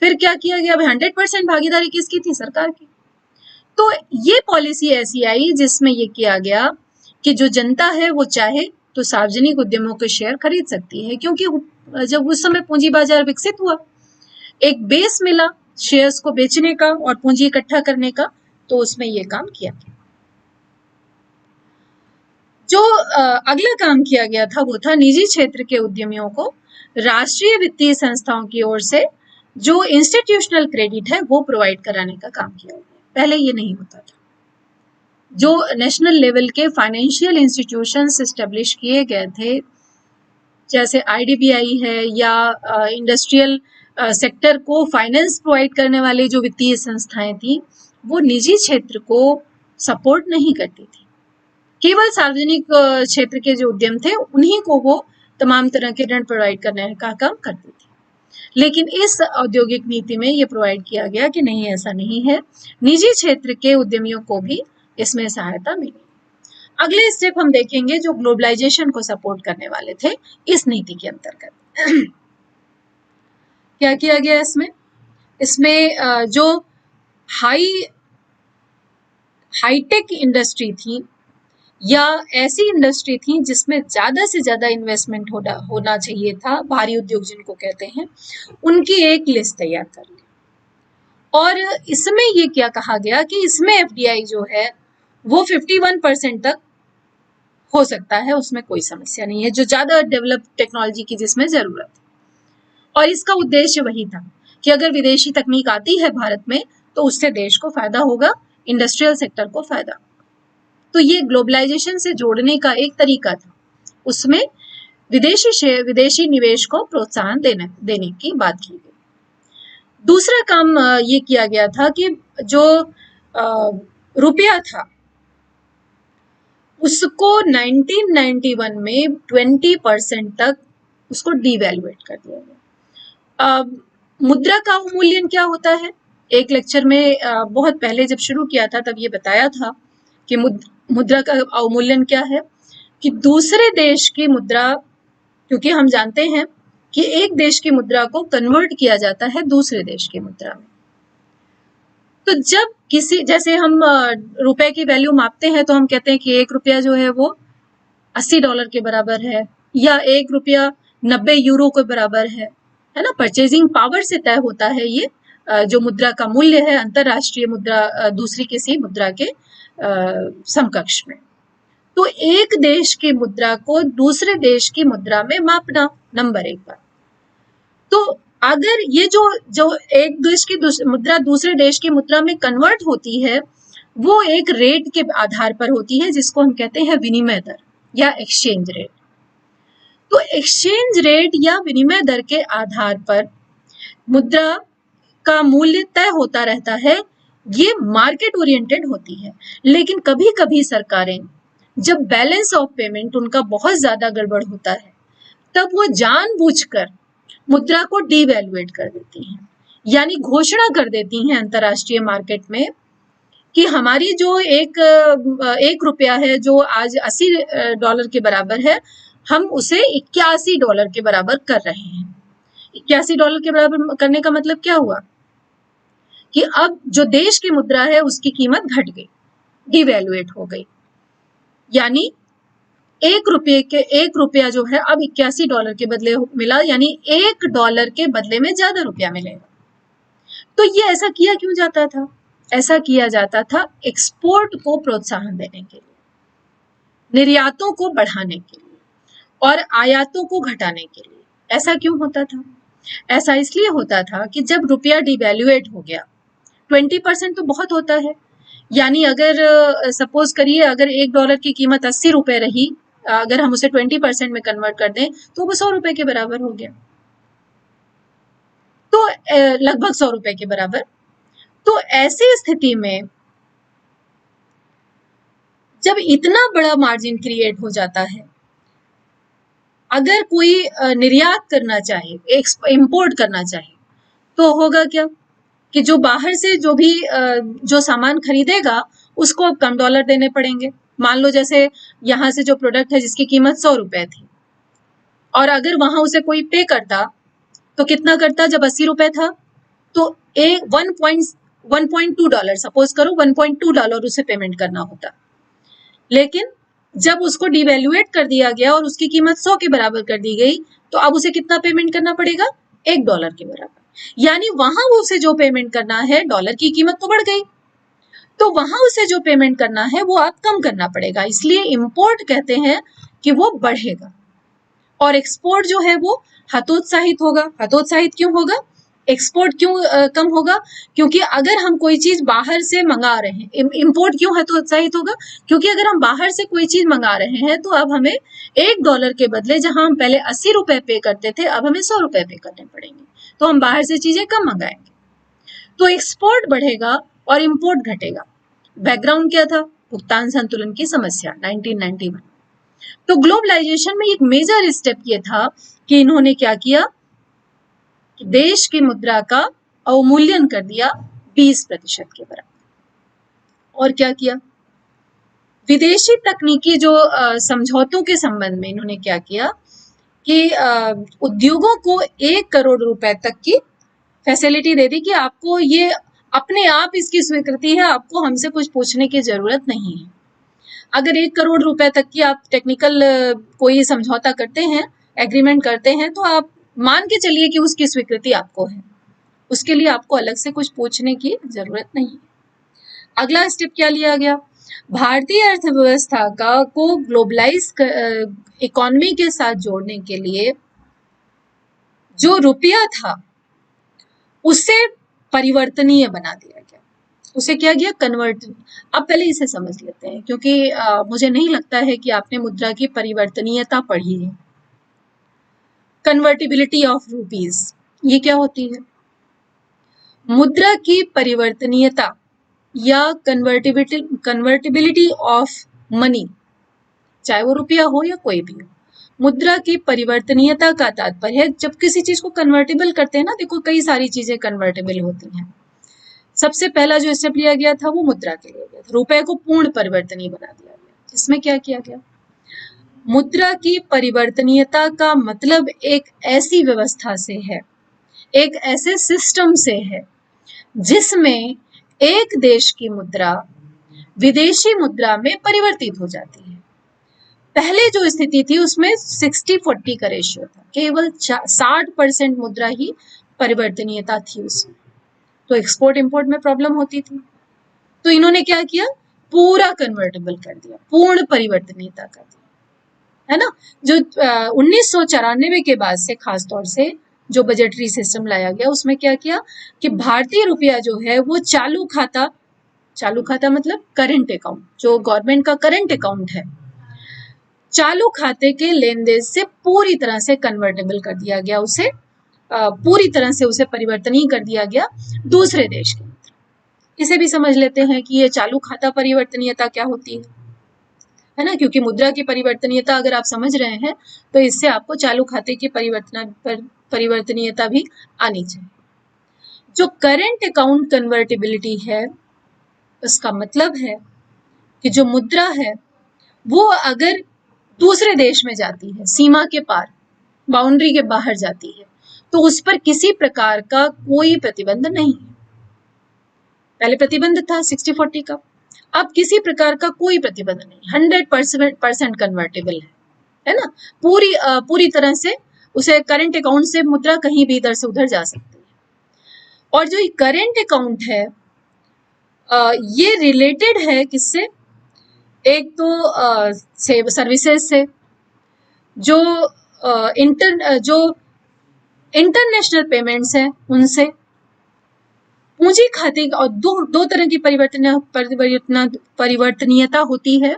फिर क्या किया गया? 100% भागीदारी किसकी थी? सरकार की। तो ये पॉलिसी ऐसी आई जिसमें ये किया गया कि जो जनता है वो चाहे तो सार्वजनिक उद्यमों के शेयर खरीद सकती है, क्योंकि जब उस समय पूंजी बाजार विकसित हुआ, एक बेस मिला शेयर्स को बेचने का और पूंजी इकट्ठा करने का, तो उसमें ये काम किया गया। जो अगला काम किया गया था वो था निजी क्षेत्र के उद्यमियों को राष्ट्रीय वित्तीय संस्थाओं की ओर से जो इंस्टीट्यूशनल क्रेडिट है वो प्रोवाइड कराने का काम किया गया। पहले ये नहीं होता था। जो नेशनल लेवल के फाइनेंशियल इंस्टीट्यूशंस एस्टेब्लिश किए गए थे, जैसे आईडीबीआई है या इंडस्ट्रियल सेक्टर को फाइनेंस प्रोवाइड करने वाली जो वित्तीय संस्थाएं थी, वो निजी क्षेत्र को सपोर्ट नहीं करती थी। केवल सार्वजनिक क्षेत्र के जो उद्यम थे उन्हीं को वो तमाम तरह के ऋण प्रोवाइड करने का काम करती थी। लेकिन इस औद्योगिक नीति में ये प्रोवाइड किया गया कि नहीं, ऐसा नहीं है, निजी क्षेत्र के उद्यमियों को भी इसमें सहायता मिली। अगले स्टेप हम देखेंगे जो ग्लोबलाइजेशन को सपोर्ट करने वाले थे इस नीति के अंतर्गत। क्या किया गया इसमें जो हाईटेक इंडस्ट्री थी या ऐसी इंडस्ट्री थी जिसमें ज्यादा से ज्यादा इन्वेस्टमेंट होना चाहिए था, भारी उद्योग जिनको कहते हैं, उनकी एक लिस्ट तैयार कर ली। और इसमें ये क्या कहा गया कि इसमें एफडीआई जो है वो 51% तक हो सकता है, उसमें कोई समस्या नहीं है, जो ज्यादा डेवलप टेक्नोलॉजी की जिसमें जरूरत है। और इसका उद्देश्य वही था कि अगर विदेशी तकनीक आती है भारत में तो उससे देश को फायदा होगा, इंडस्ट्रियल सेक्टर को फायदा। तो ये ग्लोबलाइजेशन से जोड़ने का एक तरीका था। उसमें विदेशी निवेश को प्रोत्साहन देने की बात की गई। दूसरा काम ये किया गया था कि जो रुपया था उसको 1991 में 20% तक उसको डिवैल्यूएट कर दिया गया। मुद्रा का अवमूल्यन क्या होता है? एक लेक्चर में बहुत पहले जब शुरू किया था तब ये बताया था कि मुद्रा का अवमूल्यन क्या है, कि दूसरे देश की मुद्रा, क्योंकि हम जानते हैं कि एक देश की मुद्रा को कन्वर्ट किया जाता है दूसरे देश की मुद्रा में। तो जब जैसे हम रुपए की वैल्यू मापते हैं तो हम कहते हैं कि 1 रुपया जो है वो $80 के बराबर है या 1 रुपया 90 यूरो के बराबर है ना। परचेजिंग पावर से तय होता है ये जो मुद्रा का मूल्य है अंतरराष्ट्रीय मुद्रा दूसरी किसी मुद्रा के समकक्ष में। तो एक देश की मुद्रा को दूसरे देश की मुद्रा में मापना, नंबर 1 बात। तो अगर ये जो जो एक देश की मुद्रा दूसरे देश की मुद्रा में कन्वर्ट होती है, वो एक रेट के आधार पर होती है, जिसको हम कहते हैं विनिमय दर या एक्सचेंज रेट। तो एक्सचेंज रेट या विनिमय दर के आधार पर मुद्रा का मूल्य तय होता रहता है। ये मार्केट ओरिएंटेड होती है। लेकिन कभी कभी सरकारें, जब बैलेंस ऑफ पेमेंट उनका बहुत ज्यादा गड़बड़ होता है, तब वो जानबूझकर मुद्रा को डिवैल्यूएट कर देती हैं, यानी घोषणा कर देती हैं अंतरराष्ट्रीय मार्केट में कि हमारी जो एक रुपया है, जो आज $80 के बराबर है, हम उसे $81 के बराबर कर रहे हैं। $81 के बराबर करने का मतलब क्या हुआ कि अब जो देश की मुद्रा है उसकी कीमत घट गई, डिवैल्यूएट हो गई, यानी एक रुपया जो है अब $81 के बदले मिला, यानी $1 के बदले में ज्यादा रुपया मिलेगा। तो ये ऐसा किया क्यों जाता था? ऐसा किया जाता था एक्सपोर्ट को प्रोत्साहन देने के लिए, निर्यातों को बढ़ाने के लिए और आयातों को घटाने के लिए। ऐसा क्यों होता था? ऐसा इसलिए होता था कि जब रुपया डिवैल्यूएट हो गया, 20% तो बहुत होता है, यानी अगर सपोज करिए अगर $1 की कीमत ₹80 रही, अगर हम उसे 20% में कन्वर्ट कर दें तो वो ₹100 के बराबर हो गया, तो लगभग ₹100 के बराबर। तो ऐसी स्थिति में जब इतना बड़ा मार्जिन क्रिएट हो जाता है, अगर कोई निर्यात करना चाहे, इंपोर्ट करना चाहे, तो होगा क्या कि जो बाहर से जो सामान खरीदेगा उसको अब कम डॉलर देने पड़ेंगे। मान लो जैसे यहाँ से जो प्रोडक्ट है जिसकी कीमत ₹100 थी, और अगर वहां उसे कोई पे करता तो कितना करता? जब $80 था तो $1.2, सपोज करो $1.2 उसे पेमेंट करना होता। लेकिन जब उसको डिवैल्यूएट कर दिया गया और उसकी कीमत 100 के बराबर कर दी गई, तो अब उसे कितना पेमेंट करना पड़ेगा? $1 के बराबर। यानी वहां उसे जो पेमेंट करना है, डॉलर की कीमत तो बढ़ गई, तो वहां उसे जो पेमेंट करना है वो अब कम करना पड़ेगा। इसलिए इंपोर्ट कहते हैं कि वो बढ़ेगा और एक्सपोर्ट जो है वो हतोत्साहित होगा। हतोत्साहित क्यों होगा? एक्सपोर्ट क्यों कम होगा? क्योंकि अगर हम कोई चीज बाहर से मंगा रहे हैं, इंपोर्ट क्यों हतोत्साहित होगा? क्योंकि अगर हम बाहर से कोई चीज मंगा रहे हैं तो अब हमें $1 के बदले, जहां हम पहले ₹80 पे करते थे, अब हमें ₹100 पे करने पड़ेंगे, तो हम बाहर से चीजें कम मंगाएंगे। तो एक्सपोर्ट बढ़ेगा और इंपोर्ट घटेगा। बैकग्राउंड क्या था? भुगतान संतुलन की समस्या, 1991। तो ग्लोबलाइजेशन में एक मेजर स्टेप ये था कि इन्होंने क्या किया कि देश की मुद्रा का अवमूल्यन कर दिया 20% के बराबर। और क्या किया? विदेशी तकनीकी जो समझौतों के संबंध में इन्होंने क्या किया कि उद्योगों को 1 करोड़ रुपए तक की फैसिलिटी दे दी कि आपको ये अपने आप इसकी स्वीकृति है, आपको हमसे कुछ पूछने की जरूरत नहीं है। अगर 1 करोड़ रुपए तक की आप टेक्निकल कोई समझौता करते हैं, एग्रीमेंट करते हैं, तो आप मान के चलिए कि उसकी स्वीकृति आपको है, उसके लिए आपको अलग से कुछ पूछने की जरूरत नहीं है। अगला स्टेप क्या लिया गया? भारतीय अर्थव्यवस्था को ग्लोबलाइज इकोनॉमी के साथ जोड़ने के लिए जो रुपया था उसे परिवर्तनीय बना दिया गया। उसे क्या किया? कन्वर्ट। अब पहले इसे समझ लेते हैं, क्योंकि मुझे नहीं लगता है कि आपने मुद्रा की परिवर्तनीयता पढ़ी है। कन्वर्टिबिलिटी ऑफ रूपीज, ये क्या होती है? मुद्रा की परिवर्तनीयता या कन्वर्टिबिलिटी ऑफ मनी, चाहे वो रुपया हो या कोई भी हो, मुद्रा की परिवर्तनीयता का तात्पर्य है जब किसी चीज को कन्वर्टेबल करते हैं ना, देखो कई सारी चीजें कन्वर्टेबल होती हैं। सबसे पहला जो स्टेप लिया गया था वो मुद्रा के लिए गया था, रुपए को पूर्ण परिवर्तनीय बना दिया गया। इसमें क्या किया गया? मुद्रा की परिवर्तनीयता का मतलब एक ऐसी व्यवस्था से है, एक ऐसे सिस्टम से है जिसमें एक देश की मुद्रा विदेशी मुद्रा में परिवर्तित हो जाती है। पहले जो स्थिति थी उसमें 60-40 का रेशियो था, केवल 60% मुद्रा ही परिवर्तनीयता थी उसमें, तो एक्सपोर्ट इंपोर्ट में प्रॉब्लम होती थी। तो इन्होंने क्या किया? पूरा कन्वर्टेबल कर दिया, पूर्ण परिवर्तनीयता कर दिया, है ना। जो 1994 के बाद से खासतौर से जो बजटरी सिस्टम लाया गया उसमें क्या किया कि भारतीय रुपया जो है वो चालू खाता मतलब करंट अकाउंट, जो गवर्नमेंट का करंट अकाउंट है, चालू खाते के लेन देन से पूरी तरह से कन्वर्टेबल कर दिया गया, उसे पूरी तरह से उसे परिवर्तनीय कर दिया गया दूसरे देश के। इसे भी समझ लेते हैं कि ये चालू खाता परिवर्तनीयता क्या होती है ना, क्योंकि मुद्रा की परिवर्तनीयता अगर आप समझ रहे हैं तो इससे आपको चालू खाते की परिवर्तनीयता भी आनी चाहिए। जो करंट अकाउंट कन्वर्टिबिलिटी है, उसका मतलब है कि जो मुद्रा है वो अगर दूसरे देश में जाती है, सीमा के पार, बाउंड्री के बाहर जाती है, तो उस पर किसी प्रकार का कोई प्रतिबंध नहीं है। पहले प्रतिबंध था 60-40 का, अब किसी प्रकार का कोई प्रतिबंध नहीं, 100% कन्वर्टेबल है ना। पूरी तरह से उसे करंट अकाउंट से मुद्रा कहीं भी इधर से उधर जा सकती है। और जो करंट अकाउंट है ये रिलेटेड है किससे, एक तो सर्विसेज से, जो इंटरनेशनल पेमेंट्स है उनसे, पूंजी खाते और दो तरह की परिवर्तनीयता होती है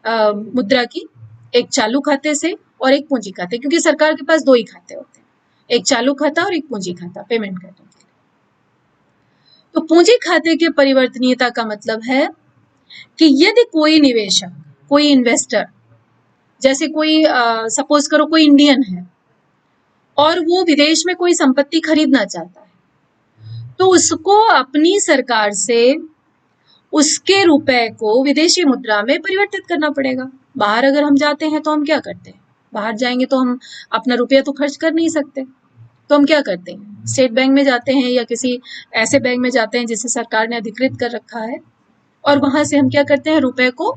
मुद्रा की, एक चालू खाते से और एक पूंजी खाते, क्योंकि सरकार के पास दो ही खाते होते हैं, एक चालू खाता और एक पूंजी खाता पेमेंट करने के लिए। तो पूंजी खाते के परिवर्तनीयता का मतलब है कि यदि कोई निवेशक, कोई इन्वेस्टर, जैसे कोई सपोज करो कोई इंडियन है और वो विदेश में कोई संपत्ति खरीदना चाहता है, तो उसको अपनी सरकार से उसके रुपए को विदेशी मुद्रा में परिवर्तित करना पड़ेगा। बाहर अगर हम जाते हैं तो हम क्या करते हैं, बाहर जाएंगे तो हम अपना रुपया तो खर्च कर नहीं सकते, तो हम क्या करते हैं, स्टेट बैंक में जाते हैं या किसी ऐसे बैंक में जाते हैं जिसे सरकार ने अधिकृत कर रखा है, और वहां से हम क्या करते हैं, रुपए को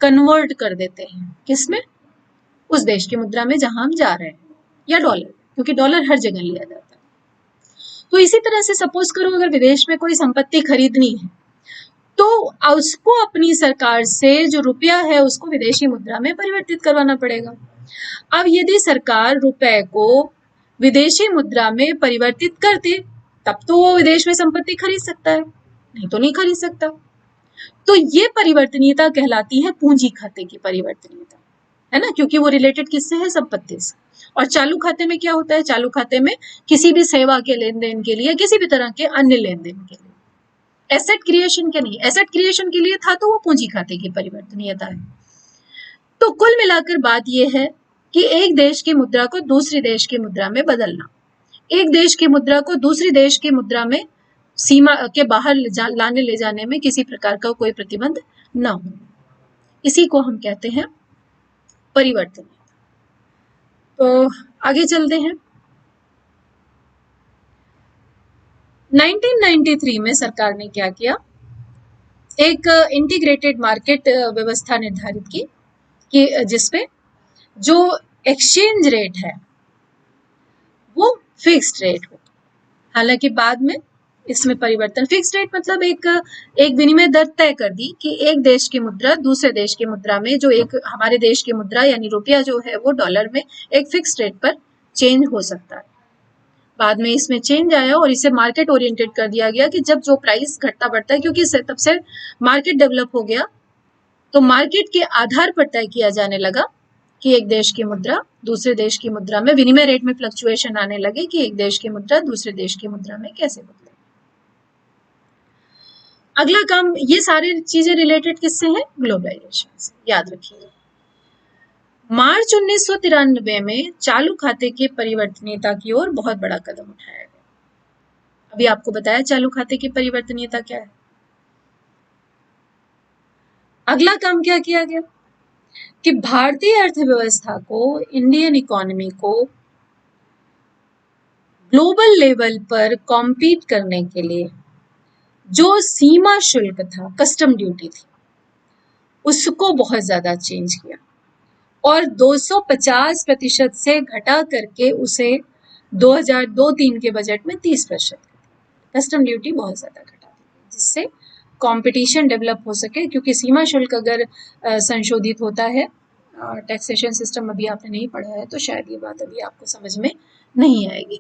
कन्वर्ट कर देते हैं किसमें, उस देश की मुद्रा में जहां हम जा रहे हैं, या डॉलर, क्योंकि डॉलर हर जगह लिया जाता है। तो इसी तरह से सपोज करो अगर विदेश में कोई संपत्ति खरीदनी है तो उसको अपनी सरकार से जो रुपया है उसको विदेशी मुद्रा में परिवर्तित करवाना पड़ेगा। अब यदि सरकार रुपए को विदेशी मुद्रा में परिवर्तित करती तब तो वो विदेश में संपत्ति खरीद सकता है, नहीं तो नहीं खरीद सकता। तो ये परिवर्तनीयता कहलाती है पूंजी खाते की परिवर्तनीयता, है ना, क्योंकि वो रिलेटेड किससे है, संपत्ति से। और चालू खाते में क्या होता है, चालू खाते में किसी भी सेवा के लेन देन के लिए, किसी भी तरह के अन्य लेन देन के लिए, एसेट क्रिएशन के नहीं, एसेट क्रिएशन के लिए था तो वो पूंजी खाते की परिवर्तनीयता है। तो कुल मिलाकर बात यह है कि एक देश की मुद्रा को दूसरी देश की मुद्रा में बदलना, एक देश की मुद्रा को दूसरी देश की मुद्रा में सीमा के बाहर लाने ले जाने में किसी प्रकार का कोई प्रतिबंध न हो, इसी को हम कहते हैं परिवर्तनीयता। तो आगे चलते हैं। 1993 में सरकार ने क्या किया, एक इंटीग्रेटेड मार्केट व्यवस्था निर्धारित की कि जिसपे जो एक्सचेंज रेट है वो फिक्स्ड रेट हो। हालांकि बाद में इसमें परिवर्तन, फिक्स्ड रेट मतलब एक विनिमय दर तय कर दी कि एक देश की मुद्रा दूसरे देश की मुद्रा में, जो एक हमारे देश की मुद्रा यानी रुपया जो है वो डॉलर में एक फिक्स्ड रेट पर चेंज हो सकता है। बाद में इसमें चेंज आया और इसे मार्केट ओरिएंटेड कर दिया गया कि जब जो प्राइस घटता बढ़ता है, क्योंकि तब से मार्केट डेवलप हो गया, तो मार्केट के आधार पर तय किया जाने लगा कि एक देश की मुद्रा दूसरे देश की मुद्रा में, विनिमय रेट में फ्लक्चुएशन आने लगे कि एक देश की मुद्रा दूसरे देश की मुद्रा में कैसे बदले। अगला काम, ये सारी चीजें रिलेटेड किससे हैं, ग्लोबलाइजेशन से, याद रखिएगा। मार्च 1993 में चालू खाते की परिवर्तनीयता की ओर बहुत बड़ा कदम उठाया गया। अभी आपको बताया चालू खाते की परिवर्तनीयता क्या है। अगला काम क्या किया गया कि भारतीय अर्थव्यवस्था को, इंडियन इकोनॉमी को ग्लोबल लेवल पर कॉम्पीट करने के लिए जो सीमा शुल्क था, कस्टम ड्यूटी थी, उसको बहुत ज्यादा चेंज किया और 250% से घटा करके उसे 2002-03 के बजट में 30%। कस्टम ड्यूटी बहुत ज्यादा घटा दी जिससे कंपटीशन डेवलप हो सके, क्योंकि सीमा शुल्क अगर संशोधित होता है टैक्सेशन सिस्टम अभी आपने नहीं पढ़ा है तो शायद ये बात अभी आपको समझ में नहीं आएगी।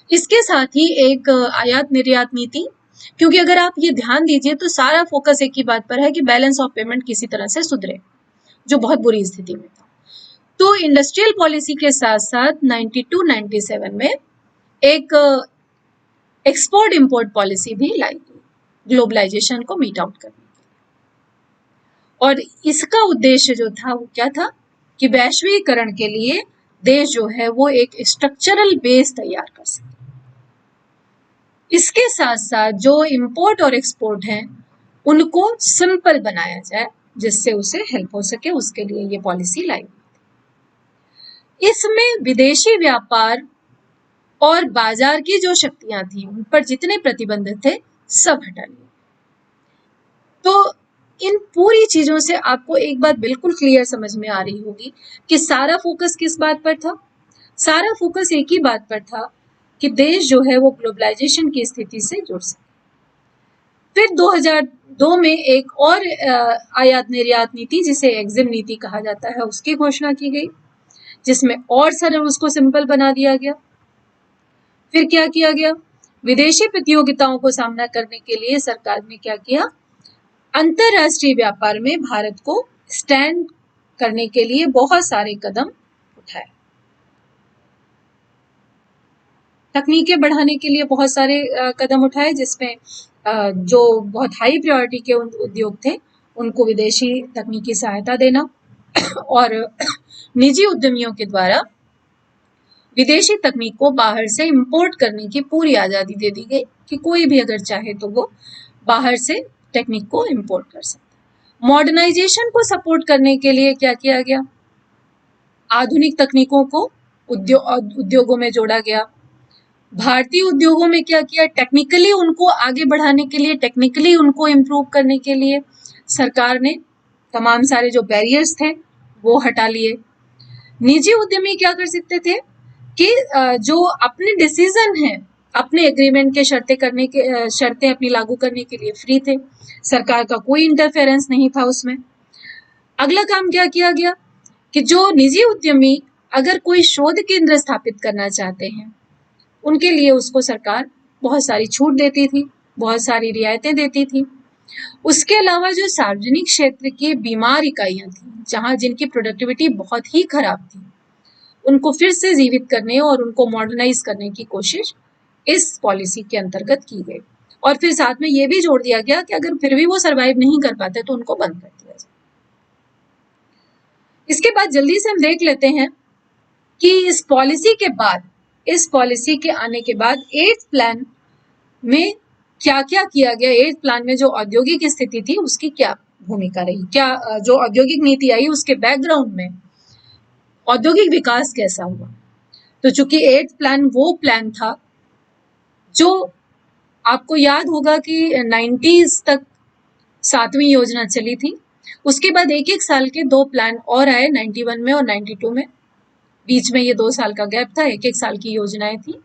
इसके साथ ही एक आयात निर्यात नीति, क्योंकि अगर आप ये ध्यान दीजिए तो सारा फोकस एक ही बात पर है कि बैलेंस ऑफ पेमेंट किसी तरह से सुधरे, जो बहुत बुरी स्थिति में था। तो इंडस्ट्रियल पॉलिसी के साथ साथ 92-97 में एक एक्सपोर्ट इंपोर्ट पॉलिसी भी लाई गई, ग्लोबलाइजेशन को मीट आउट करने के लिए। और इसका उद्देश्य जो था वो क्या था कि वैश्वीकरण के लिए देश जो है वो एक स्ट्रक्चरल बेस तैयार कर सके। इसके साथ साथ जो इंपोर्ट और एक्सपोर्ट हैं उनको सिंपल बनाया जाए जिससे उसे हेल्प हो सके, उसके लिए ये पॉलिसी लाई। इसमें विदेशी व्यापार और बाजार की जो शक्तियां थी उन पर जितने प्रतिबंध थे सब हटा लिए। तो इन पूरी चीजों से आपको एक बात बिल्कुल क्लियर समझ में आ रही होगी कि सारा फोकस किस बात पर था। सारा फोकस एक ही बात पर था कि देश जो है वो ग्लोबलाइजेशन की स्थिति से जुड़ सके। फिर 2002 में एक और आयात निर्यात नीति जिसे एग्जिम नीति कहा जाता है उसकी घोषणा की गई, जिसमें और सरल उसको सिंपल बना दिया गया। फिर क्या किया गया, विदेशी प्रतियोगिताओं को सामना करने के लिए सरकार ने क्या किया, अंतरराष्ट्रीय व्यापार में भारत को स्टैंड करने के लिए बहुत सारे कदम उठाए। तकनीकें बढ़ाने के लिए बहुत सारे कदम उठाए, जिसमें जो बहुत हाई प्रायोरिटी के उद्योग थे उनको विदेशी तकनीकी सहायता देना और निजी उद्यमियों के द्वारा विदेशी तकनीक को बाहर से इंपोर्ट करने की पूरी आजादी दे दी गई कि कोई भी अगर चाहे तो वो बाहर से टेक्निक को इंपोर्ट कर सकता है। मॉडर्नाइजेशन को सपोर्ट करने के लिए क्या किया गया, आधुनिक तकनीकों को उद्योगों में जोड़ा गया। भारतीय उद्योगों में क्या किया, टेक्निकली उनको आगे बढ़ाने के लिए, टेक्निकली उनको इम्प्रूव करने के लिए सरकार ने तमाम सारे जो बैरियर्स थे वो हटा लिए। निजी उद्यमी क्या कर सकते थे कि जो अपने डिसीजन है, अपने एग्रीमेंट के शर्तें अपनी लागू करने के लिए फ्री थे, सरकार का कोई इंटरफेरेंस नहीं था उसमें। अगला काम क्या किया गया कि जो निजी उद्यमी अगर कोई शोध केंद्र स्थापित करना चाहते हैं उनके लिए उसको सरकार बहुत सारी छूट देती थी, बहुत सारी रियायतें देती थी। उसके अलावा जो सार्वजनिक क्षेत्र की बीमार इकाइयां थी, जहां जिनकी प्रोडक्टिविटी बहुत ही खराब थी, उनको फिर से जीवित करने और उनको मॉडर्नाइज करने की कोशिश इस पॉलिसी के अंतर्गत की गई। और फिर साथ में ये भी जोड़ दिया गया कि अगर फिर भी वो सरवाइव नहीं कर पाते तो उनको बंद कर दिया जाए। इसके बाद जल्दी से हम देख लेते हैं कि इस पॉलिसी के आने के बाद 8th प्लान में क्या क्या किया गया। 8th प्लान में जो औद्योगिक स्थिति थी उसकी क्या भूमिका रही, क्या जो औद्योगिक नीति आई उसके बैकग्राउंड में औद्योगिक विकास कैसा हुआ। तो चूंकि 8th प्लान वो प्लान था जो आपको याद होगा कि 90s तक 7वीं योजना चली थी, उसके बाद एक एक साल के 2 प्लान और आए 91 में और 92 में, बीच में ये 2 साल का गैप था, एक एक साल की योजनाएं थी।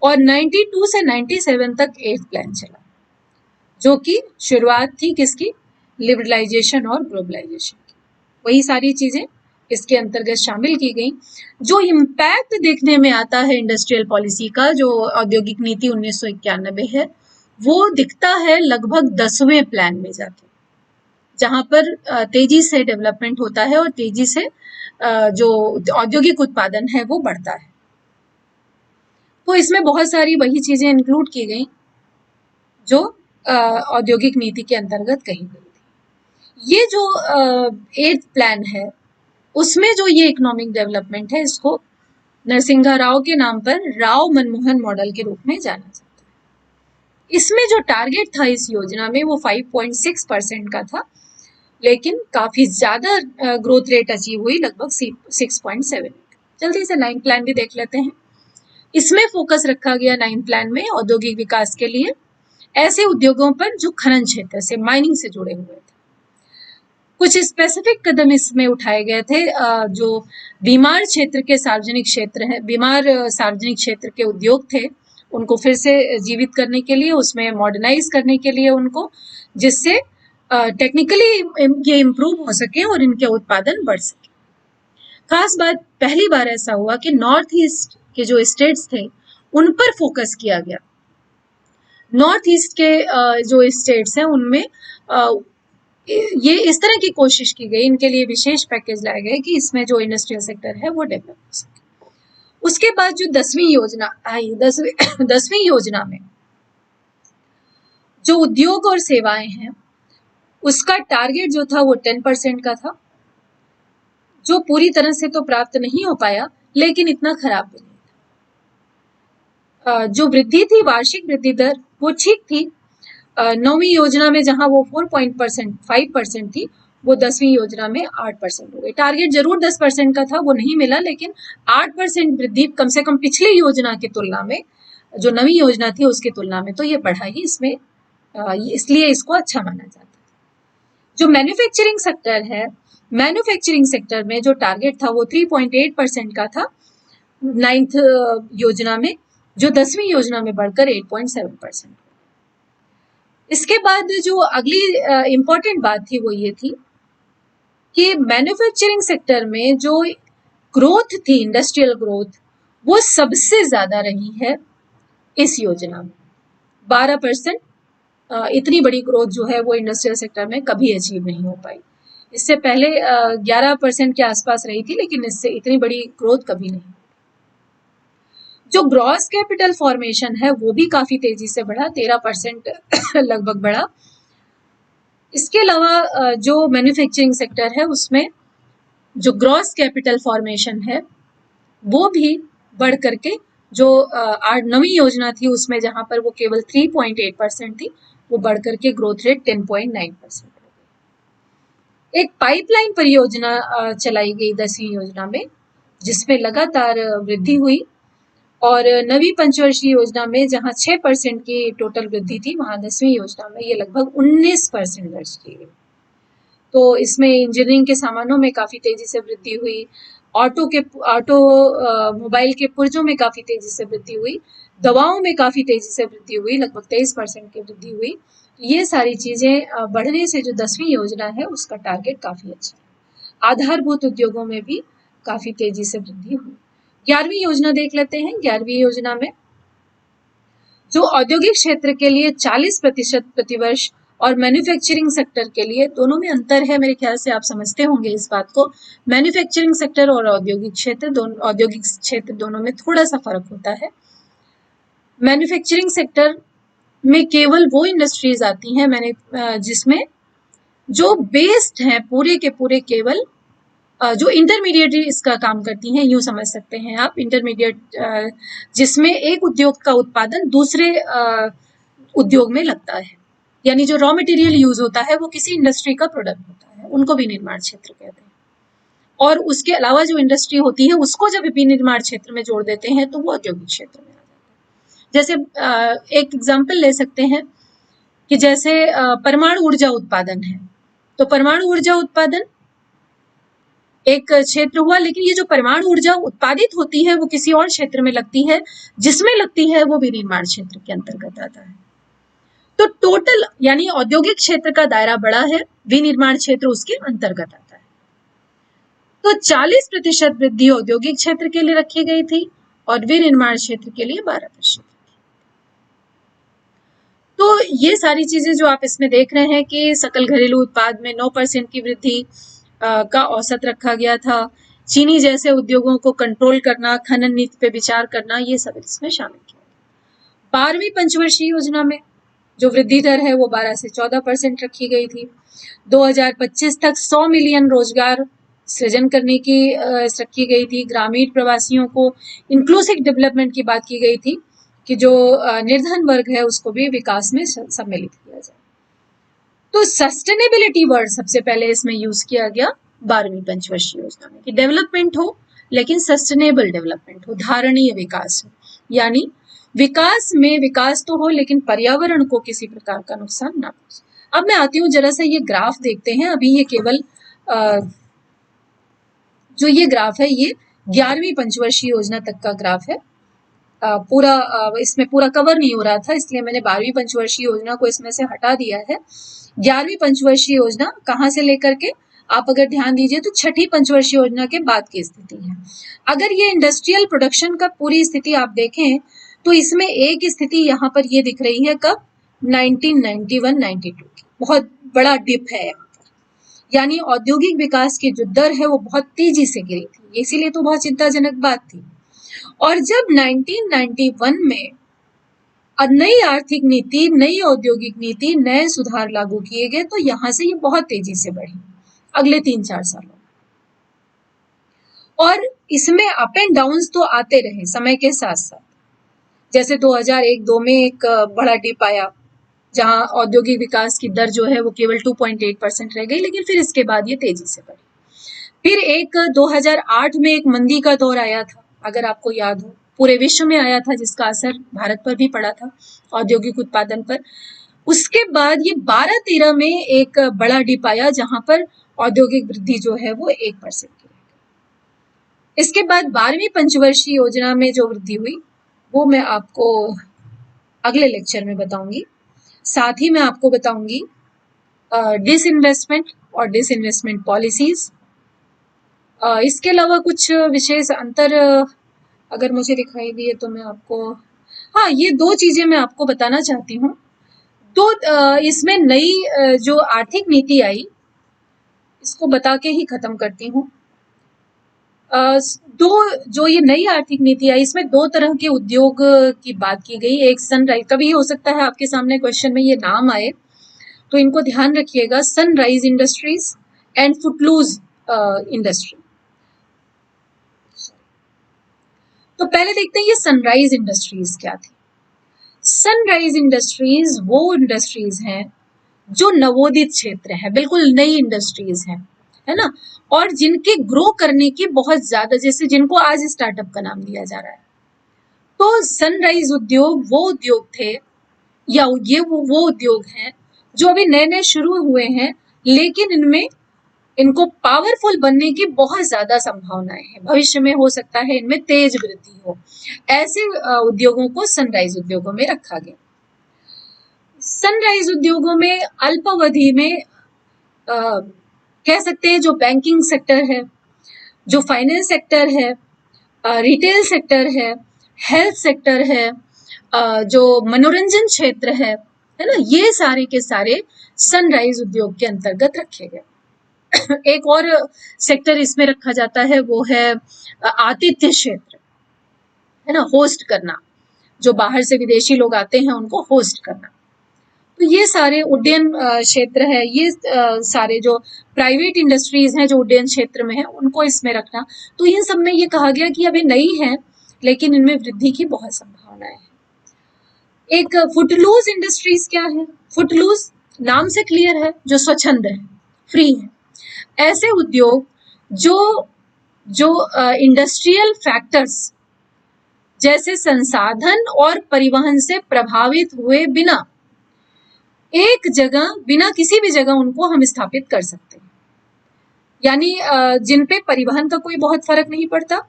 और 92 से 97 तक 8th प्लान चला, जो कि शुरुआत थी किसकी, लिबरलाइजेशन और ग्लोबलाइजेशन की। वही सारी चीजें इसके अंतर्गत शामिल की गई। जो इम्पैक्ट देखने में आता है इंडस्ट्रियल पॉलिसी का, जो औद्योगिक नीति 1991 है, वो दिखता है लगभग 10वें प्लान में जाके, जहां पर तेजी से डेवलपमेंट होता है और तेजी से जो औद्योगिक उत्पादन है वो बढ़ता है। तो इसमें बहुत सारी वही चीजें इंक्लूड की गई जो औद्योगिक नीति के अंतर्गत कही गई थी। ये जो 8th प्लान है उसमें जो ये इकोनॉमिक डेवलपमेंट है, इसको नरसिंहा राव के नाम पर राव मनमोहन मॉडल के रूप में जाना जाता है। इसमें जो टारगेट था इस योजना में वो 5.6% का था, लेकिन काफी ज्यादा ग्रोथ रेट अचीव हुई, लगभग 6.7। जल्दी से 9th प्लान भी देख लेते हैं। इसमें फोकस रखा गया 9th प्लान में औद्योगिक विकास के लिए ऐसे उद्योगों पर जो खनन क्षेत्र से, माइनिंग से जुड़े हुए थे। कुछ स्पेसिफिक कदम इसमें उठाए गए थे। जो बीमार सार्वजनिक क्षेत्र के उद्योग थे उनको फिर से जीवित करने के लिए, उसमें मॉडर्नाइज करने के लिए उनको, जिससे टेक्निकली ये इम्प्रूव हो सके और इनके उत्पादन बढ़ सके। खास बात, पहली बार ऐसा हुआ कि नॉर्थ ईस्ट के जो स्टेट्स थे उन पर फोकस किया गया। नॉर्थ ईस्ट के जो स्टेट्स हैं उनमें ये इस तरह की कोशिश की गई, इनके लिए विशेष पैकेज लाए गए कि इसमें जो इंडस्ट्रियल सेक्टर है वो डेवलप हो सके। उसके बाद जो 10वीं योजना आई, 10वीं योजना में जो उद्योग और सेवाएं हैं उसका टारगेट जो था वो 10% का था, जो पूरी तरह से तो प्राप्त नहीं हो पाया, लेकिन इतना खराब भी नहीं था। जो वृद्धि थी, वार्षिक वृद्धि दर, वो ठीक थी। 9वीं योजना में जहां वो 4.5% थी, वो 10वीं योजना में 8% हो गई। टारगेट जरूर 10% का था, वो नहीं मिला, लेकिन 8% वृद्धि कम से कम पिछली योजना की तुलना में, जो नवी योजना थी उसकी तुलना में, तो ये बढ़ा ही इसमें, इसलिए इसको अच्छा माना जाता है। जो मैन्युफैक्चरिंग सेक्टर है, मैन्युफैक्चरिंग सेक्टर में जो टारगेट था वो 3.8% का था 9th योजना में, जो 10वीं योजना में बढ़कर 8.7%। इसके बाद जो अगली इंपॉर्टेंट बात थी वो ये थी कि मैन्युफैक्चरिंग सेक्टर में जो ग्रोथ थी, इंडस्ट्रियल ग्रोथ, वो सबसे ज्यादा रही है इस योजना में, 12%। इतनी बड़ी ग्रोथ जो है वो इंडस्ट्रियल सेक्टर में कभी अचीव नहीं हो पाई। इससे पहले 11% के आसपास रही थी, लेकिन इससे इतनी बड़ी ग्रोथ कभी नहीं। जो ग्रॉस कैपिटल फॉर्मेशन है वो भी काफी तेजी से बढ़ा, 13% लगभग बढ़ा। इसके अलावा जो मैन्युफैक्चरिंग सेक्टर है उसमें जो ग्रॉस कैपिटल फॉर्मेशन है वो भी बढ़ करके, जो 9वीं योजना थी उसमें जहां पर वो केवल 3.8% थी, वो बढ़ करके ग्रोथ रेट 10.9%। एक पाइपलाइन परियोजना चलाई गई 10वीं योजना में, जिसमें लगातार वृद्धि हुई, और नवी पंचवर्षीय योजना में जहां 6% की टोटल वृद्धि थी, वहां 10वीं योजना में ये लगभग 19% दर्ज की गई। तो इसमें इंजीनियरिंग के सामानों में काफी तेजी से वृद्धि हुई, मोबाइल के पुर्जों में काफी तेजी से वृद्धि हुई, दवाओं में काफी तेजी से वृद्धि हुई, लगभग 23% की वृद्धि हुई। ये सारी चीजें बढ़ने से जो 10वीं योजना है उसका टारगेट काफी अच्छा है। आधारभूत उद्योगों में भी काफी तेजी से वृद्धि हुई। 11वीं योजना देख लेते हैं। 11वीं योजना में जो औद्योगिक क्षेत्र के लिए 40% प्रतिवर्ष और मैन्युफैक्चरिंग सेक्टर के लिए, दोनों में अंतर है, मेरे ख्याल से आप समझते होंगे इस बात को। मैन्युफैक्चरिंग सेक्टर और औद्योगिक क्षेत्र दोनों में थोड़ा सा फर्क होता है। मैन्युफैक्चरिंग सेक्टर में केवल वो इंडस्ट्रीज आती हैं जिसमें जो बेस्ड हैं पूरे के पूरे, केवल जो इंटरमीडिएट इसका काम करती हैं, यूं समझ सकते हैं आप, इंटरमीडिएट जिसमें एक उद्योग का उत्पादन दूसरे उद्योग में लगता है, यानी जो रॉ मटेरियल यूज होता है वो किसी इंडस्ट्री का प्रोडक्ट होता है, उनको विनिर्माण क्षेत्र कहते हैं। और उसके अलावा जो इंडस्ट्री होती है उसको जब विनिर्माण क्षेत्र में जोड़ देते हैं तो वो औद्योगिक क्षेत्र में आ जाता है। जैसे एक एग्जाम्पल ले सकते हैं कि जैसे परमाणु ऊर्जा उत्पादन है, तो परमाणु ऊर्जा उत्पादन एक क्षेत्र हुआ, लेकिन ये जो परमाणु ऊर्जा उत्पादित होती है वो किसी और क्षेत्र में लगती है, जिसमें लगती है वो विनिर्माण क्षेत्र के अंतर्गत आता है। तो टोटल यानी औद्योगिक क्षेत्र का दायरा बड़ा है, विनिर्माण क्षेत्र उसके अंतर्गत आता है। तो 40% वृद्धि औद्योगिक क्षेत्र के लिए रखी गई थी और विनिर्माण क्षेत्र के लिए 12%। तो ये सारी चीजें जो आप इसमें देख रहे हैं कि सकल घरेलू उत्पाद में 9% की वृद्धि का औसत रखा गया था। चीनी जैसे उद्योगों को कंट्रोल करना, खनन नीति पे विचार करना, ये सब इसमें शामिल किया। 12वीं पंचवर्षीय योजना में जो वृद्धि दर है वो 12 से 14% रखी गई थी। 2025 तक 100 मिलियन रोजगार सृजन करने की रखी गई थी। ग्रामीण प्रवासियों को इंक्लूसिव डेवलपमेंट की बात की गई थी कि जो निर्धन वर्ग है उसको भी विकास में सम्मिलित किया जाए। तो सस्टेनेबिलिटी वर्ड सबसे पहले इसमें यूज किया गया 12वीं पंचवर्षीय योजना में, कि डेवलपमेंट हो लेकिन सस्टेनेबल डेवलपमेंट हो, धारणीय विकास हो, यानी विकास में विकास तो हो लेकिन पर्यावरण को किसी प्रकार का नुकसान ना पहुंचे। अब मैं आती हूँ, जरा सा ये ग्राफ देखते हैं। अभी ये केवल जो ये ग्राफ है ये 11वीं पंचवर्षीय योजना तक का ग्राफ है। पूरा इसमें पूरा कवर नहीं हो रहा था, इसलिए मैंने 12वीं पंचवर्षीय योजना को इसमें से हटा दिया है। 11वीं पंचवर्षीय योजना कहाँ से लेकर के, आप अगर ध्यान दीजिए तो 6ठी पंचवर्षीय योजना के बाद की स्थिति है। अगर ये इंडस्ट्रियल प्रोडक्शन का पूरी स्थिति आप देखें तो इसमें एक स्थिति यहाँ पर ये दिख रही है कब, 1991-92 की, बहुत बड़ा डिप है यहाँ पर, यानी औद्योगिक विकास की जो दर है वो बहुत तेजी से गिरी थी, इसीलिए तो बहुत चिंताजनक बात थी। और जब 1991 में नई आर्थिक नीति, नई औद्योगिक नीति, नए सुधार लागू किए गए तो यहाँ से ये बहुत तेजी से बढ़ी अगले 3-4 सालों में। और इसमें अप एंड डाउन्स तो आते रहे समय के साथ साथ, जैसे 2001-2 में एक बड़ा डिप आया जहां औद्योगिक विकास की दर जो है वो केवल 2.8% रह गई, लेकिन फिर इसके बाद ये तेजी से बढ़ी। फिर एक 2008 में एक मंदी का दौर आया था, अगर आपको याद हो, पूरे विश्व में आया था, जिसका असर भारत पर भी पड़ा था औद्योगिक उत्पादन पर। उसके बाद ये 12-13 में एक बड़ा डिप आया जहां पर औद्योगिक वृद्धि जो है वो 1% की रह गई। इसके बाद 12वीं पंचवर्षीय योजना में जो वृद्धि हुई वो मैं आपको अगले लेक्चर में बताऊंगी। साथ ही मैं आपको बताऊंगी डिसइन्वेस्टमेंट और डिसइन्वेस्टमेंट पॉलिसीज। इसके अलावा कुछ विशेष अंतर अगर मुझे दिखाई दिए तो मैं आपको, हाँ, ये 2 चीजें मैं आपको बताना चाहती हूँ। तो इसमें नई जो आर्थिक नीति आई, इसको बता के ही खत्म करती हूँ। जो ये नई आर्थिक नीति आई, इसमें 2 तरह के उद्योग की बात की गई। एक सनराइज, कभी हो सकता है आपके सामने क्वेश्चन में ये नाम आए, तो इनको ध्यान रखिएगा, sunrise industries and Footloose industry. तो पहले देखते हैं ये सनराइज इंडस्ट्रीज क्या थी। सनराइज इंडस्ट्रीज वो इंडस्ट्रीज हैं जो नवोदित क्षेत्र है, बिल्कुल नई इंडस्ट्रीज हैं, है ना, और जिनके ग्रो करने की बहुत ज्यादा, जैसे जिनको आज स्टार्टअप का नाम दिया जा रहा है। तो सनराइज उद्योग वो उद्योग थे, या ये वो उद्योग हैं जो अभी नए नए शुरू हुए हैं, लेकिन इनको पावरफुल बनने की बहुत ज्यादा संभावनाएं हैं, भविष्य में हो सकता है इनमें तेज वृद्धि हो। ऐसे उद्योगों को सनराइज उद्योगों में रखा गया। सनराइज उद्योगों में अल्पावधि में कह सकते हैं जो बैंकिंग सेक्टर है, जो फाइनेंस सेक्टर है, रिटेल सेक्टर है, हेल्थ सेक्टर है, जो मनोरंजन क्षेत्र है ना, ये सारे के सारे सनराइज उद्योग के अंतर्गत रखे गए। एक और सेक्टर इसमें रखा जाता है वो है आतिथ्य क्षेत्र, है ना, होस्ट करना, जो बाहर से विदेशी लोग आते हैं उनको होस्ट करना। तो ये सारे उड्डयन क्षेत्र है, ये सारे जो प्राइवेट इंडस्ट्रीज हैं जो उड्डयन क्षेत्र में है उनको इसमें रखना। तो इन सब में ये कहा गया कि अभी नई है लेकिन इनमें वृद्धि की बहुत संभावनाएं हैं। एक फुटलूज इंडस्ट्रीज क्या है? फुटलूज नाम से क्लियर है, जो स्वच्छंद है, फ्री है। ऐसे उद्योग जो इंडस्ट्रियल फैक्टर्स जैसे संसाधन और परिवहन से प्रभावित हुए बिना एक जगह, बिना किसी भी जगह उनको हम स्थापित कर सकते हैं, यानी जिन पे परिवहन का कोई बहुत फर्क नहीं पड़ता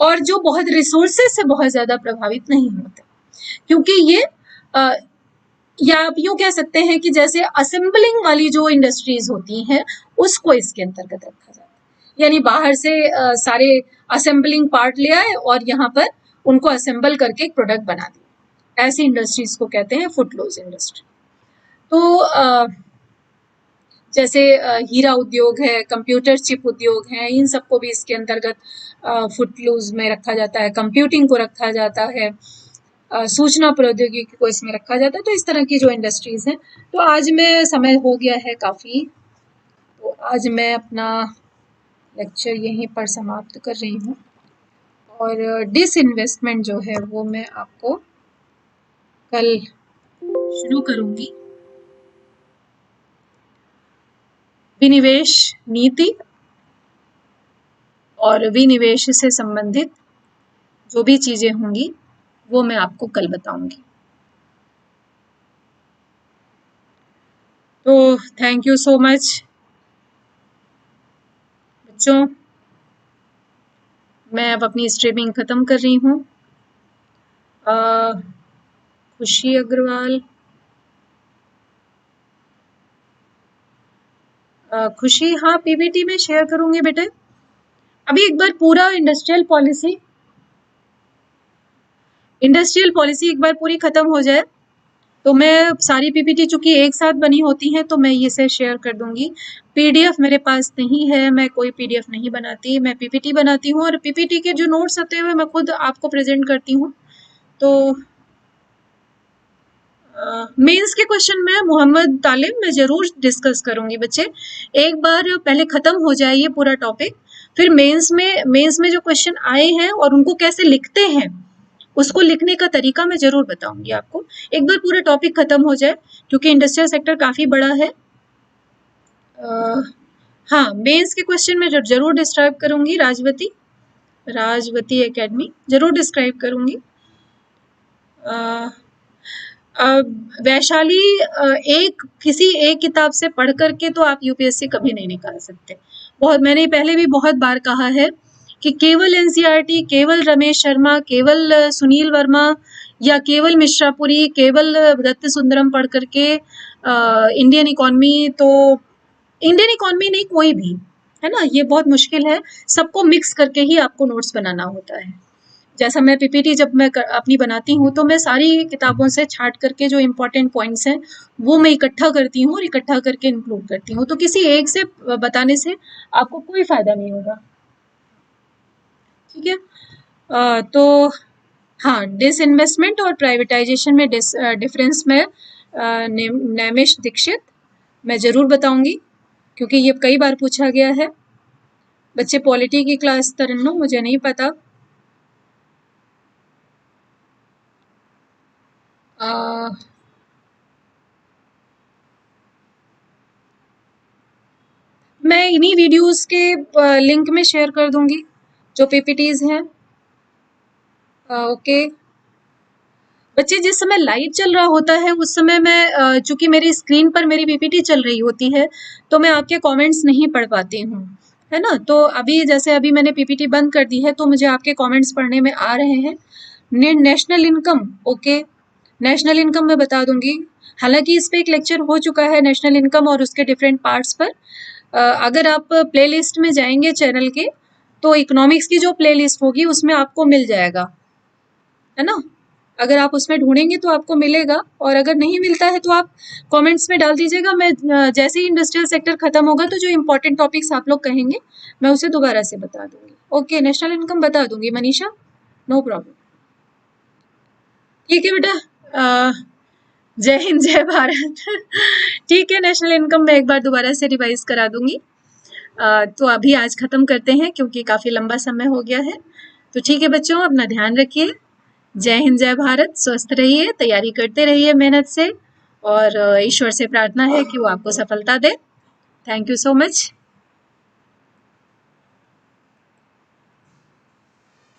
और जो बहुत रिसोर्सेज से बहुत ज्यादा प्रभावित नहीं होते, क्योंकि ये या आप यूं कह सकते हैं कि जैसे असेंबलिंग वाली जो इंडस्ट्रीज होती हैं उसको इसके अंतर्गत रखा जाता है, यानी बाहर से सारे असेंबलिंग पार्ट ले आए और यहाँ पर उनको असेंबल करके एक प्रोडक्ट बना दिया। ऐसी इंडस्ट्रीज को कहते हैं फुटलूज इंडस्ट्री। तो जैसे हीरा उद्योग है, कंप्यूटर चिप उद्योग है, इन सबको भी इसके अंतर्गत फुटलूज में रखा जाता है। कंप्यूटिंग को रखा जाता है, सूचना प्रौद्योगिकी को इसमें रखा जाता है। तो इस तरह की जो इंडस्ट्रीज हैं। तो आज मैं, समय हो गया है काफी, तो आज मैं अपना लेक्चर यहीं पर समाप्त कर रही हूँ और डिसइन्वेस्टमेंट जो है वो मैं आपको कल शुरू करूंगी। विनिवेश नीति और विनिवेश से संबंधित जो भी चीजें होंगी वो मैं आपको कल बताऊंगी। तो थैंक यू सो मच बच्चों, मैं अब अपनी स्ट्रीमिंग खत्म कर रही हूँ। खुशी अग्रवाल, खुशी, हाँ पीपीटी में शेयर करूंगी बेटे। अभी एक बार पूरा इंडस्ट्रियल पॉलिसी एक बार पूरी खत्म हो जाए तो मैं सारी पीपीटी चूंकि एक साथ बनी होती हैं तो मैं इसे शेयर कर दूंगी। पीडीएफ मेरे पास नहीं है, मैं कोई पीडीएफ नहीं बनाती, मैं पीपीटी बनाती हूँ और पीपीटी के जो नोट्स होते हैं मैं खुद आपको प्रेजेंट करती हूँ। तो मेंस के क्वेश्चन में मोहम्मद तालिब मैं जरूर डिस्कस करूंगी बच्चे। एक बार पहले खत्म हो जाए ये पूरा टॉपिक, फिर मेंस में जो क्वेश्चन आए हैं और उनको कैसे लिखते हैं उसको लिखने का तरीका मैं जरूर बताऊंगी आपको। एक बार पूरा टॉपिक खत्म हो जाए क्योंकि इंडस्ट्रियल सेक्टर काफी बड़ा है। हाँ मेंस के क्वेश्चन में जरूर डिस्क्राइब करूंगी। राजवती एकेडमी जरूर डिस्क्राइब करूंगी। वैशाली, किसी एक किताब से पढ़ करके तो आप यूपीएससी कभी नहीं निकाल सकते। मैंने पहले भी बहुत बार कहा है कि केवल एनसीईआरटी, केवल रमेश शर्मा, केवल सुनील वर्मा या केवल मिश्रापुरी, केवल दत्त सुंदरम पढ़ करके इंडियन इकोनॉमी नहीं, कोई भी है ना, ये बहुत मुश्किल है। सबको मिक्स करके ही आपको नोट्स बनाना होता है। जैसा मैं पीपीटी जब मैं अपनी बनाती हूँ तो मैं सारी किताबों से छांट करके जो इम्पोर्टेंट पॉइंट्स हैं वो मैं इकट्ठा करती हूँ और इकट्ठा करके इंक्लूड करती हूँ। तो किसी एक से बताने से आपको कोई फायदा नहीं होगा, ठीक है। तो हाँ, डिसइन्वेस्टमेंट और प्राइवेटाइजेशन में डिफरेंस में नैमिष दीक्षित मैं जरूर बताऊंगी क्योंकि ये कई बार पूछा गया है। बच्चे पॉलिटी की क्लास तरन्नुम, मुझे नहीं पता। मैं इन्हीं वीडियोस के लिंक में शेयर कर दूंगी जो पीपीटीज हैं। ओके बच्चे, जिस समय लाइव चल रहा होता है उस समय मैं चूंकि मेरी स्क्रीन पर मेरी पीपीटी चल रही होती है तो मैं आपके कमेंट्स नहीं पढ़ पाती हूँ, है ना। तो अभी मैंने पीपीटी बंद कर दी है तो मुझे आपके कमेंट्स पढ़ने में आ रहे हैं। National income, okay, national income मैं बता दूंगी। हालांकि इस पे एक लेक्चर हो चुका है नेशनल इनकम और उसके डिफरेंट पार्ट्स पर। अगर आप प्लेलिस्ट में जाएंगे चैनल के तो इकोनॉमिक्स की जो प्लेलिस्ट होगी उसमें आपको मिल जाएगा, है ना। अगर आप उसमें ढूंढेंगे तो आपको मिलेगा और अगर नहीं मिलता है तो आप कमेंट्स में डाल दीजिएगा। मैं जैसे ही इंडस्ट्रियल सेक्टर खत्म होगा तो जो इम्पोर्टेंट टॉपिक्स आप लोग कहेंगे मैं उसे दोबारा से बता दूंगी। ओके, नेशनल इनकम बता दूंगी मनीषा, नो प्रॉब्लम। ठीक है बेटा, जय हिंद जय भारत। ठीक है, नेशनल इनकम में एक बार दोबारा से रिवाइज करा दूंगी। तो अभी आज खत्म करते हैं क्योंकि काफी लंबा समय हो गया है। तो ठीक है बच्चों, अपना ध्यान रखिए। जय हिंद जय भारत, स्वस्थ रहिए, तैयारी करते रहिए मेहनत से और ईश्वर से प्रार्थना है कि वो आपको सफलता दे। Thank you so much.